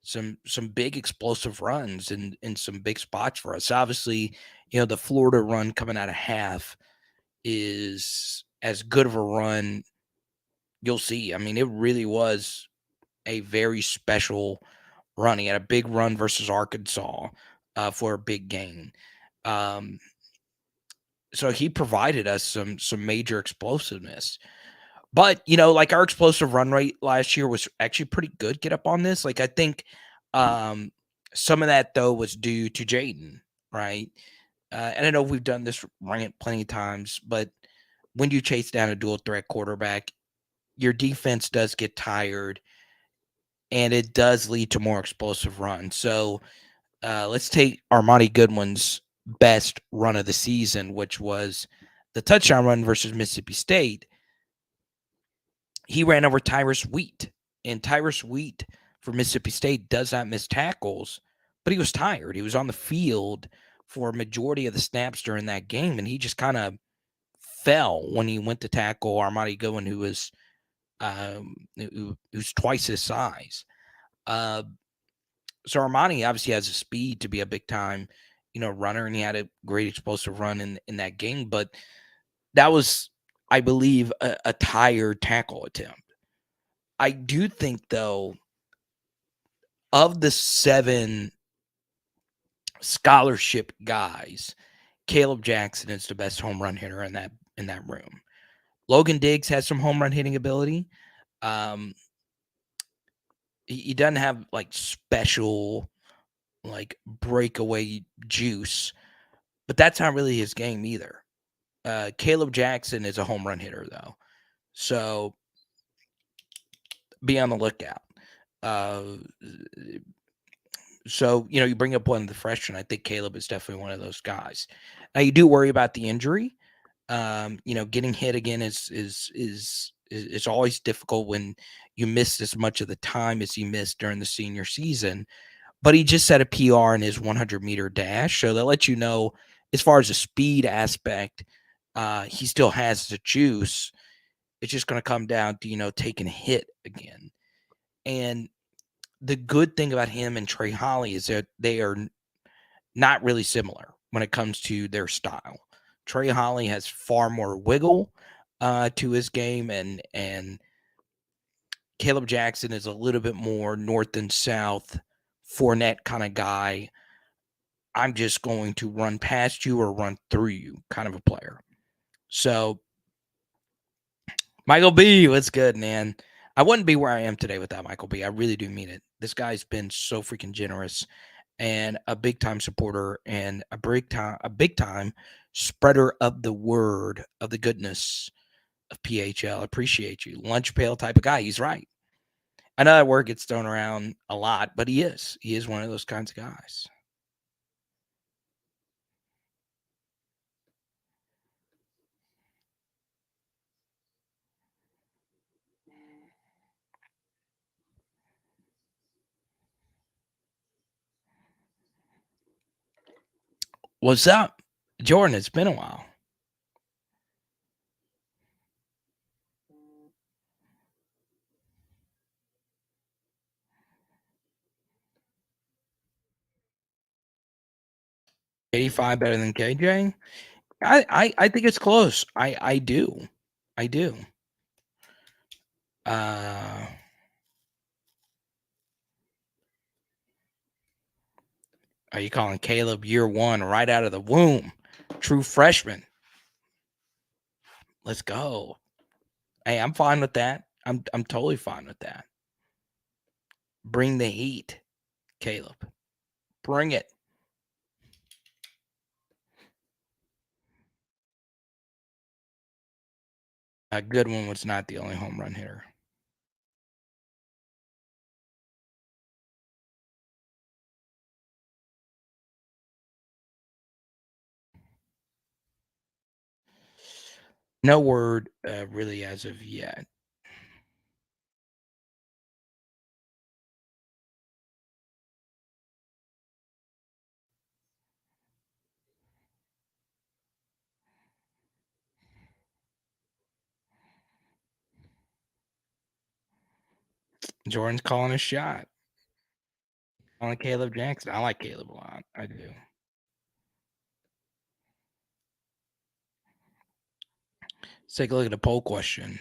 some big explosive runs in some big spots for us. Obviously, the Florida run coming out of half is as good of a run you'll see. I mean, it really was a very special run. He had a big run versus Arkansas for a big gain. So he provided us some major explosiveness. But, like our explosive run rate last year was actually pretty good. Get up on this. Like, I think some of that, though, was due to Jayden, right? And I know we've done this rant plenty of times, but when you chase down a dual threat quarterback, your defense does get tired, and it does lead to more explosive runs. So let's take Armani Goodwin's best run of the season, which was the touchdown run versus Mississippi State. He ran over Tyrus Wheat, and Tyrus Wheat for Mississippi State does not miss tackles, but he was tired. He was on the field for a majority of the snaps during that game, and he just kind of fell when he went to tackle Armani Goodwin, who was who's twice his size. So Armani obviously has a speed to be a big time, runner, and he had a great explosive run in that game. But that was, I believe, a tired tackle attempt. I do think, though, of the 7 scholarship guys, Caleb Jackson is the best home run hitter in that room. Logan Diggs has some home run hitting ability. He doesn't have like special like breakaway juice, but that's not really his game either. Caleb Jackson is a home run hitter though, so be on the lookout. So you bring up one of the freshmen. I think Caleb is definitely one of those guys. Now you do worry about the injury. Getting hit again is always difficult when you miss as much of the time as he missed during the senior season. But he just set a PR in his 100-meter dash, so that lets you know, as far as the speed aspect, he still has the juice. It's just going to come down to taking a hit again. And the good thing about him and Trey Holly is that they are not really similar when it comes to their style. Trey Holly has far more wiggle to his game, and Caleb Jackson is a little bit more north and south Fournette kind of guy. I'm just going to run past you or run through you kind of a player. So, Michael B, what's good, man? I wouldn't be where I am today without Michael B. I really do mean it. This guy's been so freaking generous and a big time supporter and a big time spreader of the word of the goodness of PHL. Appreciate you. Lunch pail type of guy. He's right. I know that word gets thrown around a lot, but he is. He is one of those kinds of guys. What's up, Jordan? It's been a while. JD5 better than KJ? I think it's close. I do. I do. Are you calling Caleb year one right out of the womb? True freshman. Let's go. Hey, I'm fine with that. I'm totally fine with that. Bring the heat, Caleb. Bring it. A Goodwin was not the only home run hitter. No word really as of yet. Jordan's calling a shot. I like Caleb Jackson. I like Caleb a lot. I do. Let's take a look at the poll question.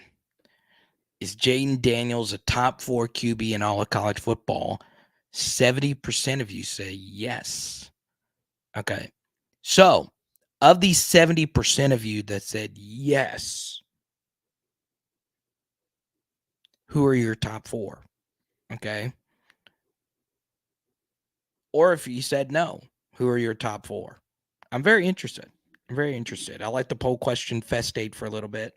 Is Jayden Daniels a top 4 QB in all of college football? 70% of you say yes. Okay. So, of these 70% of you that said yes, who are your top 4? Okay. Or if you said no, who are your top 4? I'm very interested. I like the poll question festate for a little bit.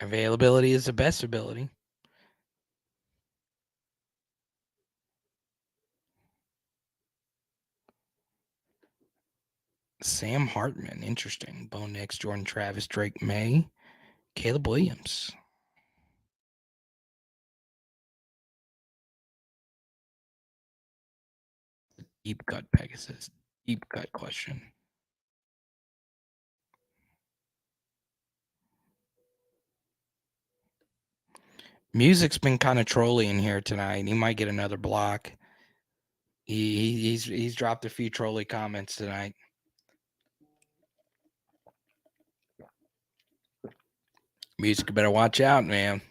Availability is the best ability. Sam Hartman, interesting. Bo Nix, Jordan Travis, Drake May, Caleb Williams. Deep cut Pegasus. Deep cut question. Music's been kind of trolly in here tonight. He might get another block. He's dropped a few trolly comments tonight. Music better watch out, man.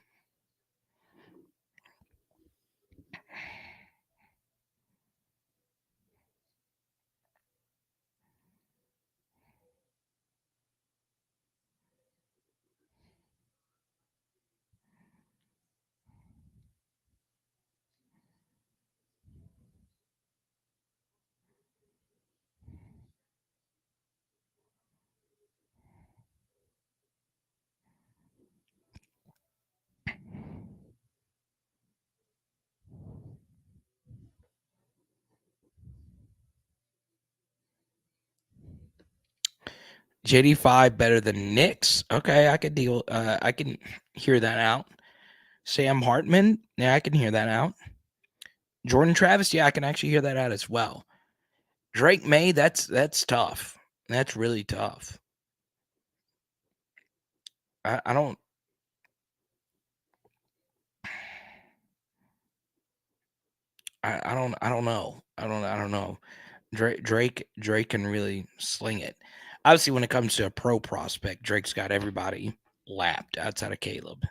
JD5 better than Knicks. Okay, I can deal. I can hear that out. Sam Hartman, yeah, I can hear that out. Jordan Travis, yeah, I can actually hear that out as well. Drake May, that's tough. That's really tough. I don't. I don't know. I don't know. Drake can really sling it. Obviously, when it comes to a pro prospect, Drake's got everybody lapped outside of Caleb.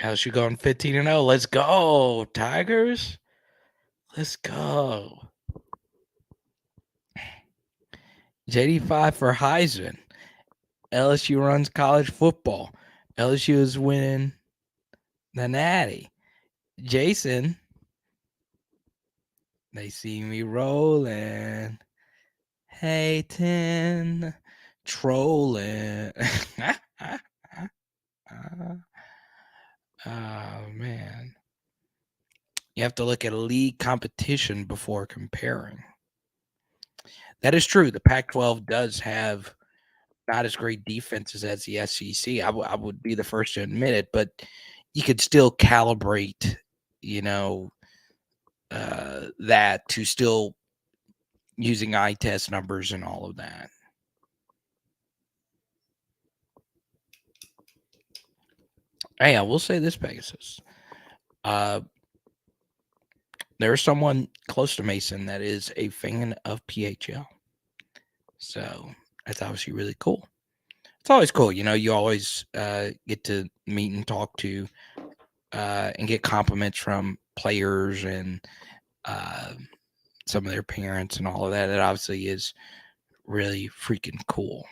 LSU going 15-0. Let's go, Tigers. Let's go. JD5 for Heisman. LSU runs college football. LSU is winning the Natty. Jason, they see me rolling. Hating, trolling. Oh, man. You have to look at league competition before comparing. That is true. The Pac-12 does have not as great defenses as the SEC. I would be the first to admit it, but you could still calibrate, that to still using eye test numbers and all of that. Hey, I will say this, Pegasus. There's someone close to Mason that is a fan of PHL. So that's obviously really cool. It's always cool. You always get to meet and talk to and get compliments from players and some of their parents and all of that. It obviously is really freaking cool.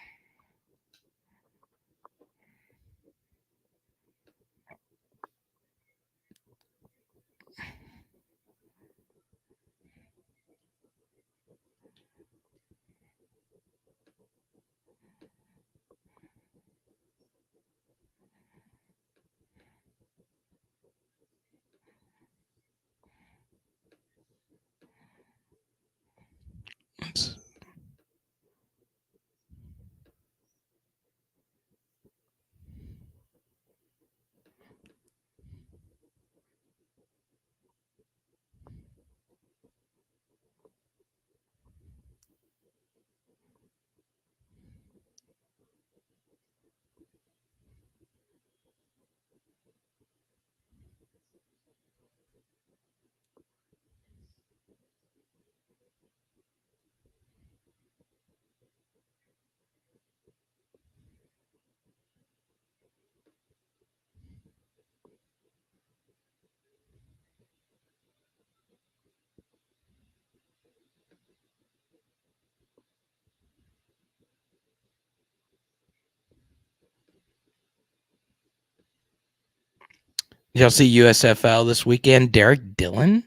Y'all see USFL this weekend? Derek Dillon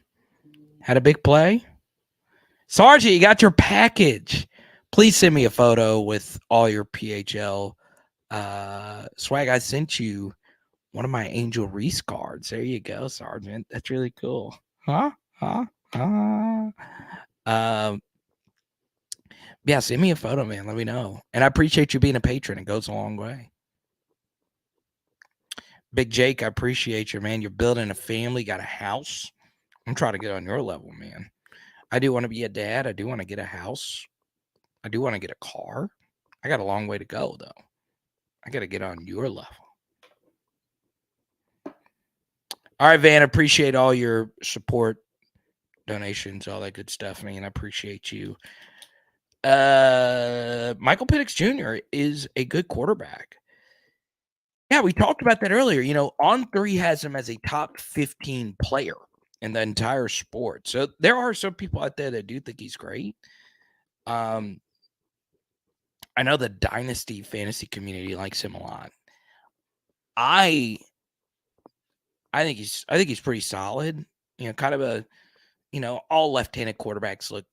had a big play. Sarge, you got your package. Please send me a photo with all your PHL swag. I sent you one of my Angel Reese cards. There you go, Sergeant. That's really cool. Huh? Yeah, send me a photo, man. Let me know. And I appreciate you being a patron. It goes a long way. Big Jake, I appreciate you, man. You're building a family, got a house. I'm trying to get on your level, man. I do want to be a dad. I do want to get a house. I do want to get a car. I got a long way to go, though. I got to get on your level. All right, Van, appreciate all your support, donations, all that good stuff, man. I appreciate you. Michael Penix Jr. is a good quarterback. Yeah, we talked about that earlier. You know, On3 has him as a top 15 player in the entire sport. So there are some people out there that do think he's great. I know the Dynasty fantasy community likes him a lot. I think he's pretty solid. You know, kind of a, you know, all left-handed quarterbacks look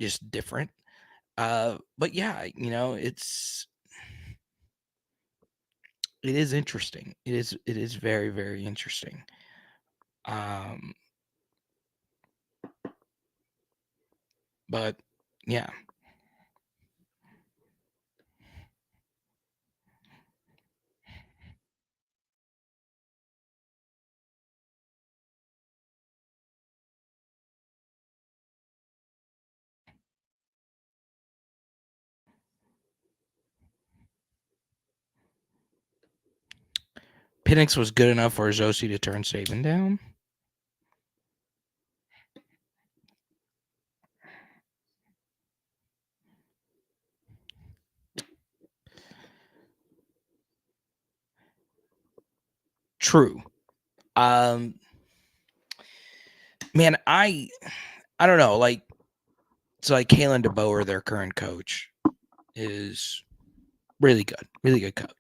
just different. But yeah, you know, it is interesting. It is very, very interesting. But yeah. Penix was good enough for his OC to turn Saban down. True. Man, I don't know. Like, it's like Kalen DeBoer, their current coach, is really good coach.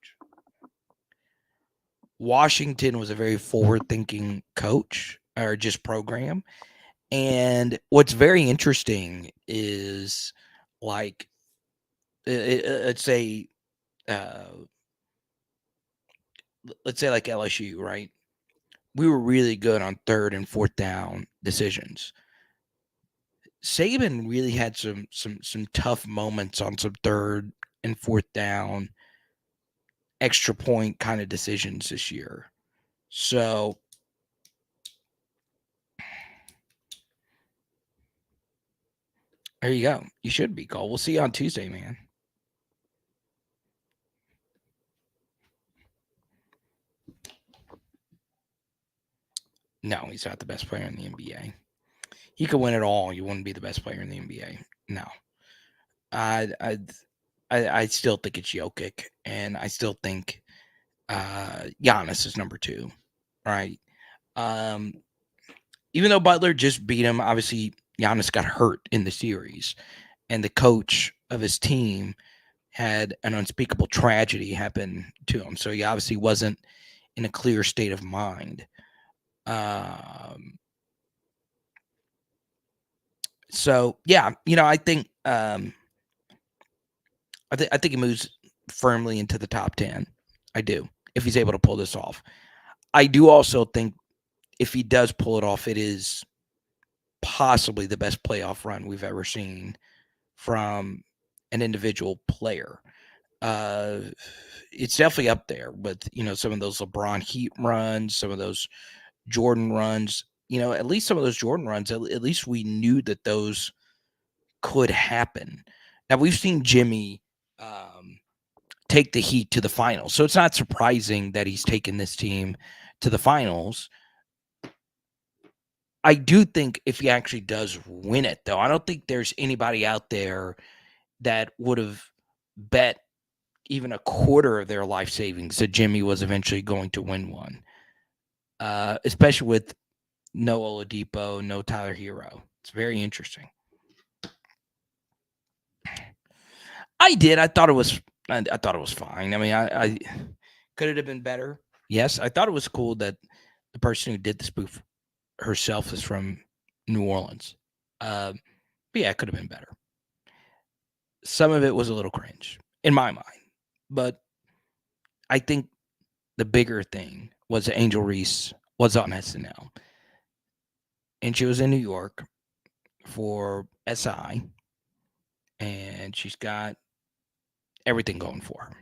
Washington was a very forward-thinking coach or just program. And what's very interesting is, like, let's say like LSU, right? We were really good on third and fourth down decisions. Saban really had some tough moments on some third and fourth down extra point kind of decisions this year. So there you go. You should be, Cole. We'll see you on Tuesday, man. No, he's not the best player in the NBA. He could win it all. You wouldn't be the best player in the NBA. No. I still think it's Jokic, and I still think Giannis is number 2, right? Even though Butler just beat him, obviously Giannis got hurt in the series, and the coach of his team had an unspeakable tragedy happen to him, so he obviously wasn't in a clear state of mind. So yeah, you know, I think I think he moves firmly into the top 10. I do, if he's able to pull this off. I do also think if he does pull it off, it is possibly the best playoff run we've ever seen from an individual player. It's definitely up there with, you know, some of those LeBron Heat runs, some of those Jordan runs. You know, at least some of those Jordan runs, at least we knew that those could happen. Now, we've seen Jimmy take the Heat to the finals, so it's not surprising that he's taken this team to the finals. I do think if he actually does win it, though, I don't think there's anybody out there that would have bet even a quarter of their life savings that Jimmy was eventually going to win one, especially with no Oladipo, no Tyler Hero. It's very interesting. I did. I thought it was fine. I mean, I could it have been better? Yes. I thought it was cool that the person who did the spoof herself is from New Orleans. But yeah, it could have been better. Some of it was a little cringe in my mind. But I think the bigger thing was that Angel Reese was on SNL. And she was in New York for SI. And she's got everything going for her.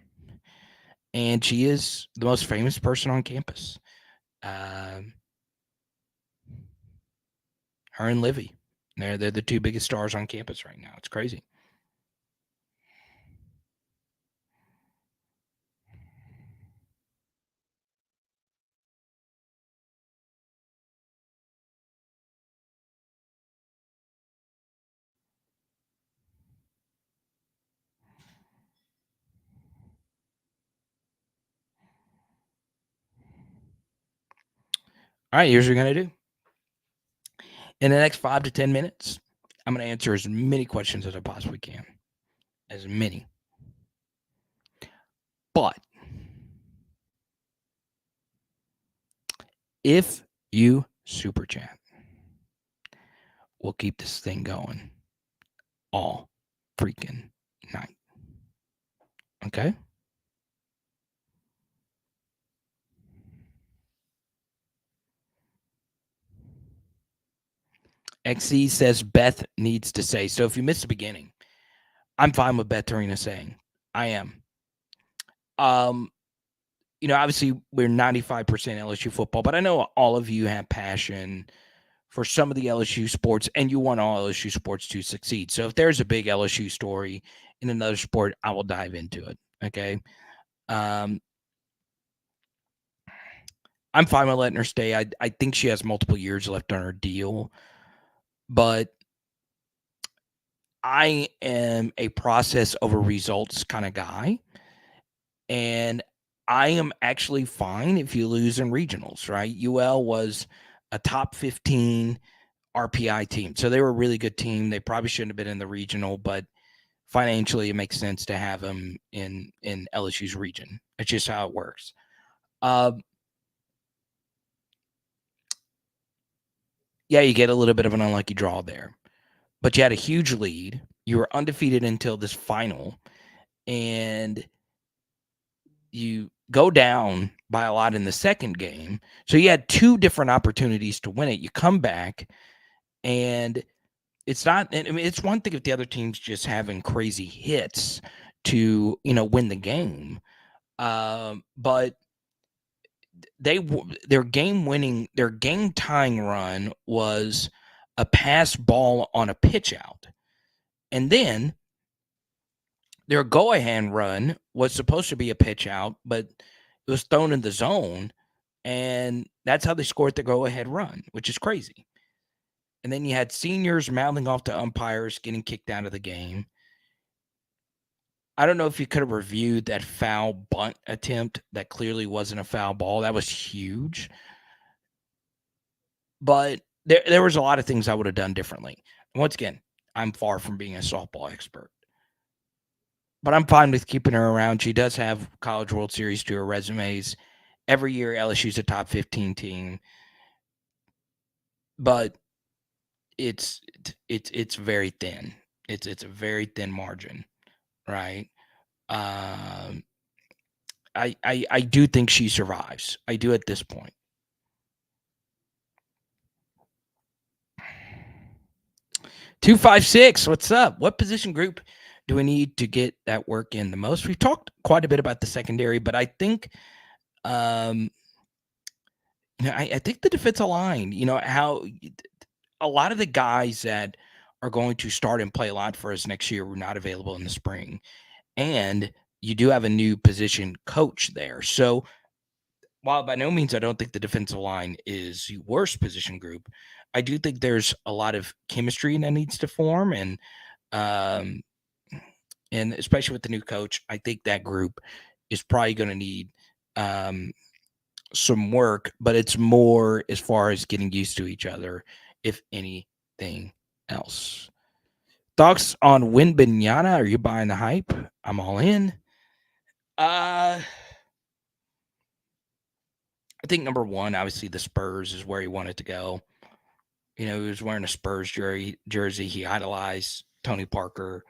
And she is the most famous person on campus. Her and Livy. They're the two biggest stars on campus right now. It's crazy. All right, here's what we're going to do. In the next 5 to 10 minutes, I'm going to answer as many questions as I possibly can. As many. But if you super chat, we'll keep this thing going all freaking night. Okay? XC says Beth needs to say. So if you missed the beginning, I'm fine with Beth TORINA saying. I am. Obviously we're 95% LSU football, but I know all of you have passion for some of the LSU sports, and you want all LSU sports to succeed. So if there's a big LSU story in another sport, I will dive into it. Okay. I'm fine with letting her stay. I think she has multiple years left on her deal, but I am a process over results kind of guy. And I am actually fine if you lose in regionals, right? UL was a top 15 RPI team. So they were a really good team. They probably shouldn't have been in the regional, but financially it makes sense to have them in LSU's region. It's just how it works. Yeah, you get a little bit of an unlucky draw there, but you had a huge lead. You were undefeated until this final, and you go down by a lot in the second game. So you had two different opportunities to win it. You come back, and it's not, I mean, it's one thing if the other team's just having crazy hits to, win the game. But their game tying run was a pass ball on a pitch out. And then their go ahead run was supposed to be a pitch out, but it was thrown in the zone. And that's how they scored the go ahead run, which is crazy. And then you had seniors mouthing off to umpires, getting kicked out of the game. I don't know if you could have reviewed that foul bunt attempt that clearly wasn't a foul ball. That was huge. But there was a lot of things I would have done differently. And once again, I'm far from being a softball expert. But I'm fine with keeping her around. She does have College World Series to her resumes. Every year, LSU's a top 15 team. But it's very thin. It's a very thin margin, right? I do think she survives. I do at this point. $256. What's up? What position group do we need to get that work in the most? We've talked quite a bit about the secondary, but I think, I think the defensive line. How a lot of the guys that are going to start and play a lot for us next year were not available in the spring, and you do have a new position coach there. So while by no means I don't think the defensive line is the worst position group, I do think there's a lot of chemistry that needs to form, and especially with the new coach, I think that group is probably going to need some work, but it's more as far as getting used to each other, if anything else. Thoughts on Wemby? Are you buying the hype? I'm all in. I think number one, obviously the Spurs is where he wanted to go. He was wearing a Spurs jersey. He idolized Tony Parker.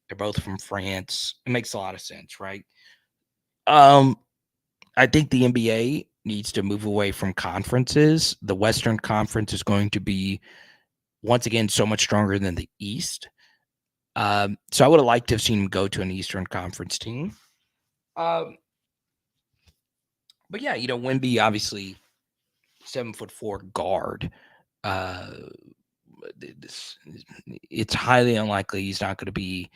They're both from France. It makes a lot of sense, right? I think the NBA needs to move away from conferences. The Western Conference is going to be, once again, so much stronger than the East. So I would have liked to have seen him go to an Eastern Conference team. But yeah, Wemby, obviously 7'4" guard. It's highly unlikely he's not going to be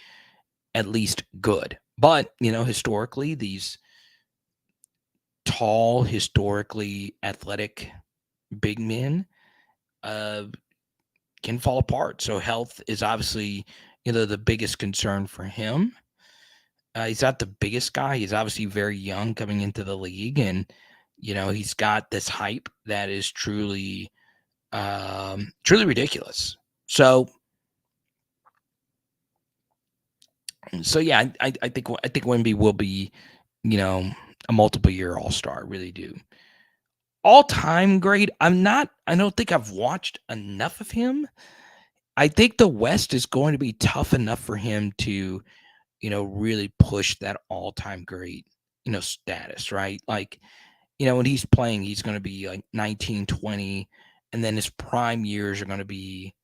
at least good. But, historically, these tall, historically athletic big men can fall apart. So health is obviously, the biggest concern for him. He's not the biggest guy. He's obviously very young coming into the league, and he's got this hype that is truly, truly ridiculous. So yeah, I think Wemby will be, a multiple year All-Star. Really do. All-time great. I don't think I've watched enough of him. I think the West is going to be tough enough for him to, really push that all-time great, status, right? Like, when he's playing, he's going to be like 19, 20, and then his prime years are going to be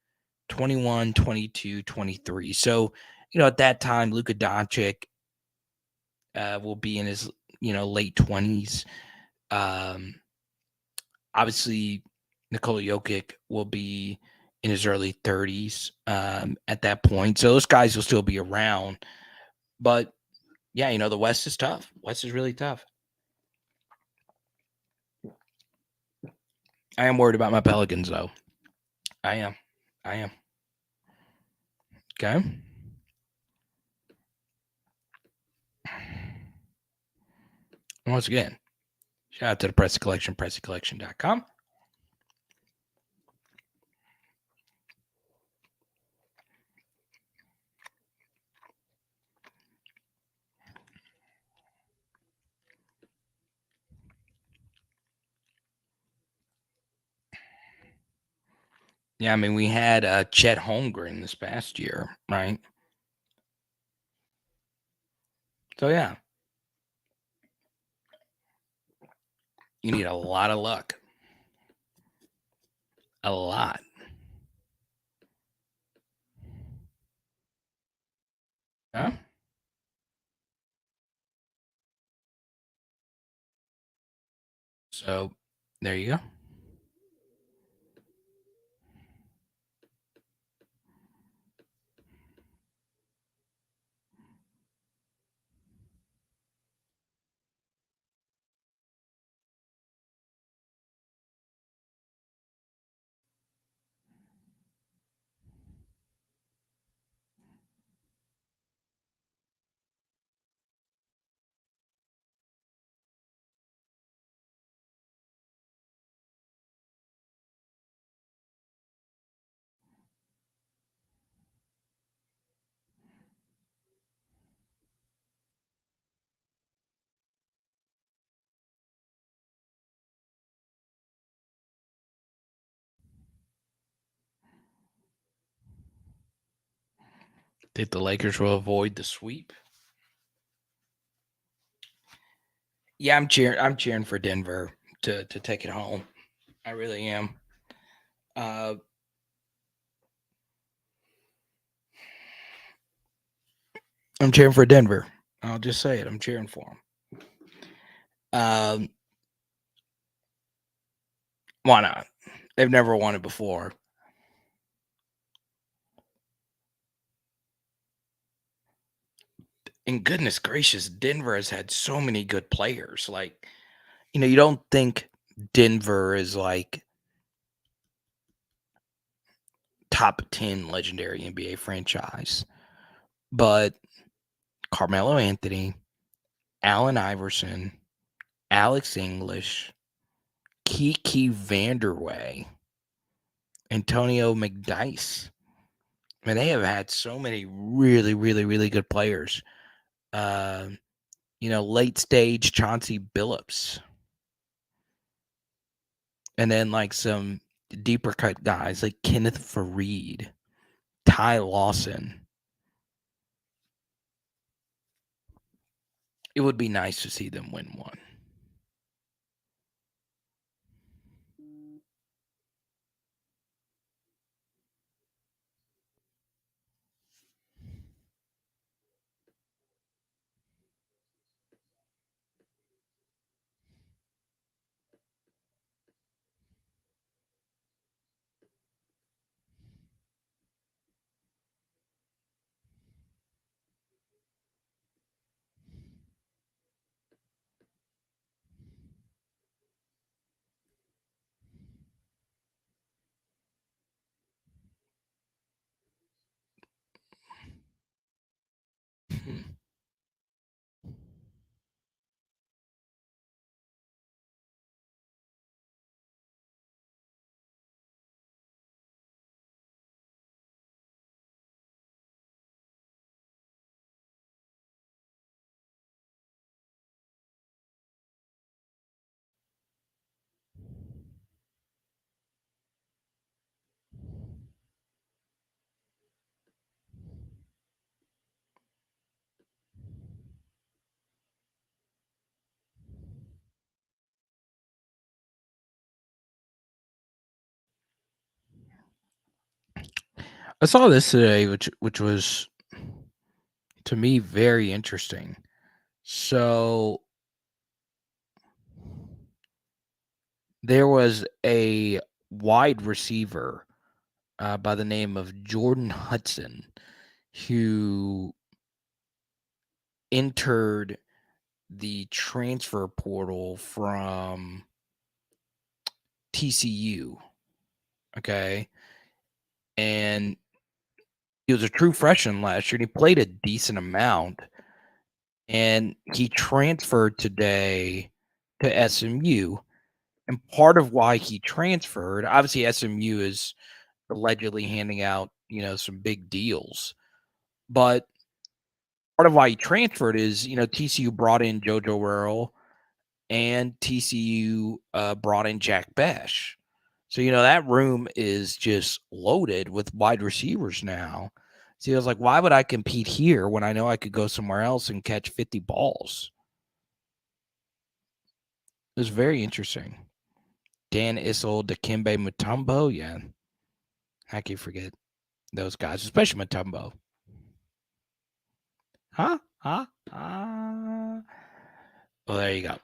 21, 22, 23. So, at that time, Luka Doncic will be in his, late 20s. Obviously, Nikola Jokic will be in his early 30s at that point. So those guys will still be around. But, yeah, the West is tough. West is really tough. I am worried about my Pelicans, though. I am. Okay. Once again, shout out to the Pressy Collection, pressycollection.com. Yeah, I mean, we had Chet Holmgren this past year, right? So, yeah. You need a lot of luck. A lot. Huh? So, there you go. Think the Lakers will avoid the sweep? Yeah, I'm cheering for Denver to take it home. I really am. I'm cheering for Denver. I'll just say it. I'm cheering for them. Why not? They've never won it before. And goodness gracious, Denver has had so many good players. Like, you don't think Denver is like top 10 legendary NBA franchise. But Carmelo Anthony, Allen Iverson, Alex English, Kiki Vanderway, Antonio McDyess. I mean, they have had so many really, really, really good players. Late stage Chauncey Billups. And then like some deeper cut guys like Kenneth Fareed, Ty Lawson. It would be nice to see them win one. I saw this today, which was to me very interesting. So there was a wide receiver by the name of Jordan Hudson who entered the transfer portal from TCU. Okay. And he was a true freshman last year and he played a decent amount. And he transferred today to SMU. And part of why he transferred, obviously, SMU is allegedly handing out, some big deals. But part of why he transferred is, TCU brought in JoJo Earl and TCU brought in Jack Besh. So, that room is just loaded with wide receivers now. So he was like, why would I compete here when I know I could go somewhere else and catch 50 balls? It was very interesting. Dan Issel, Dikembe Mutombo. Yeah. How can you forget those guys, especially Mutombo? Huh? Well, there you go.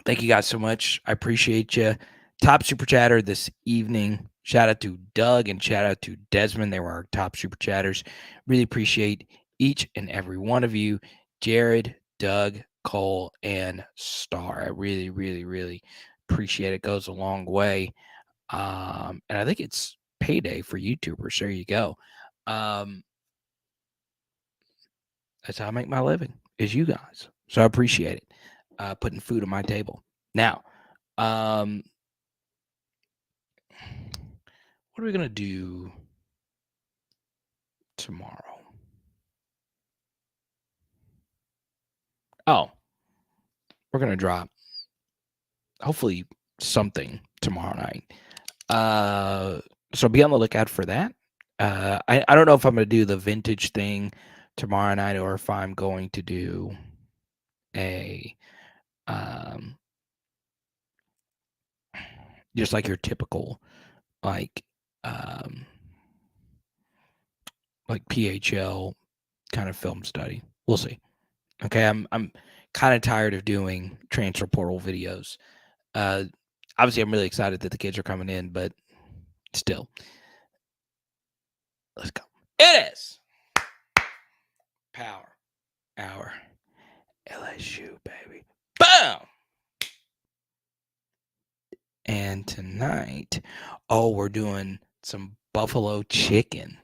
Thank you guys so much. I appreciate you. Top super chatter this evening. Shout out to Doug and shout out to Desmond. They were our top super chatters. Really appreciate each and every one of you. Jared, Doug, Cole, and Star. I really, really, really appreciate it. Goes a long way. And I think it's payday for YouTubers. There you go. That's how I make my living, is you guys. So I appreciate it. Putting food on my table. Now, what are we gonna do tomorrow? Oh, we're gonna drop hopefully something tomorrow night. So be on the lookout for that. I don't know if I'm gonna do the vintage thing tomorrow night or if I'm going to do a just like your typical like PHL kind of film study. We'll see. Okay, I'm kind of tired of doing transfer portal videos. Obviously, I'm really excited that the kids are coming in, but still, let's go. It is Power Hour LSU, baby. Boom! And tonight, we're doing some buffalo chicken.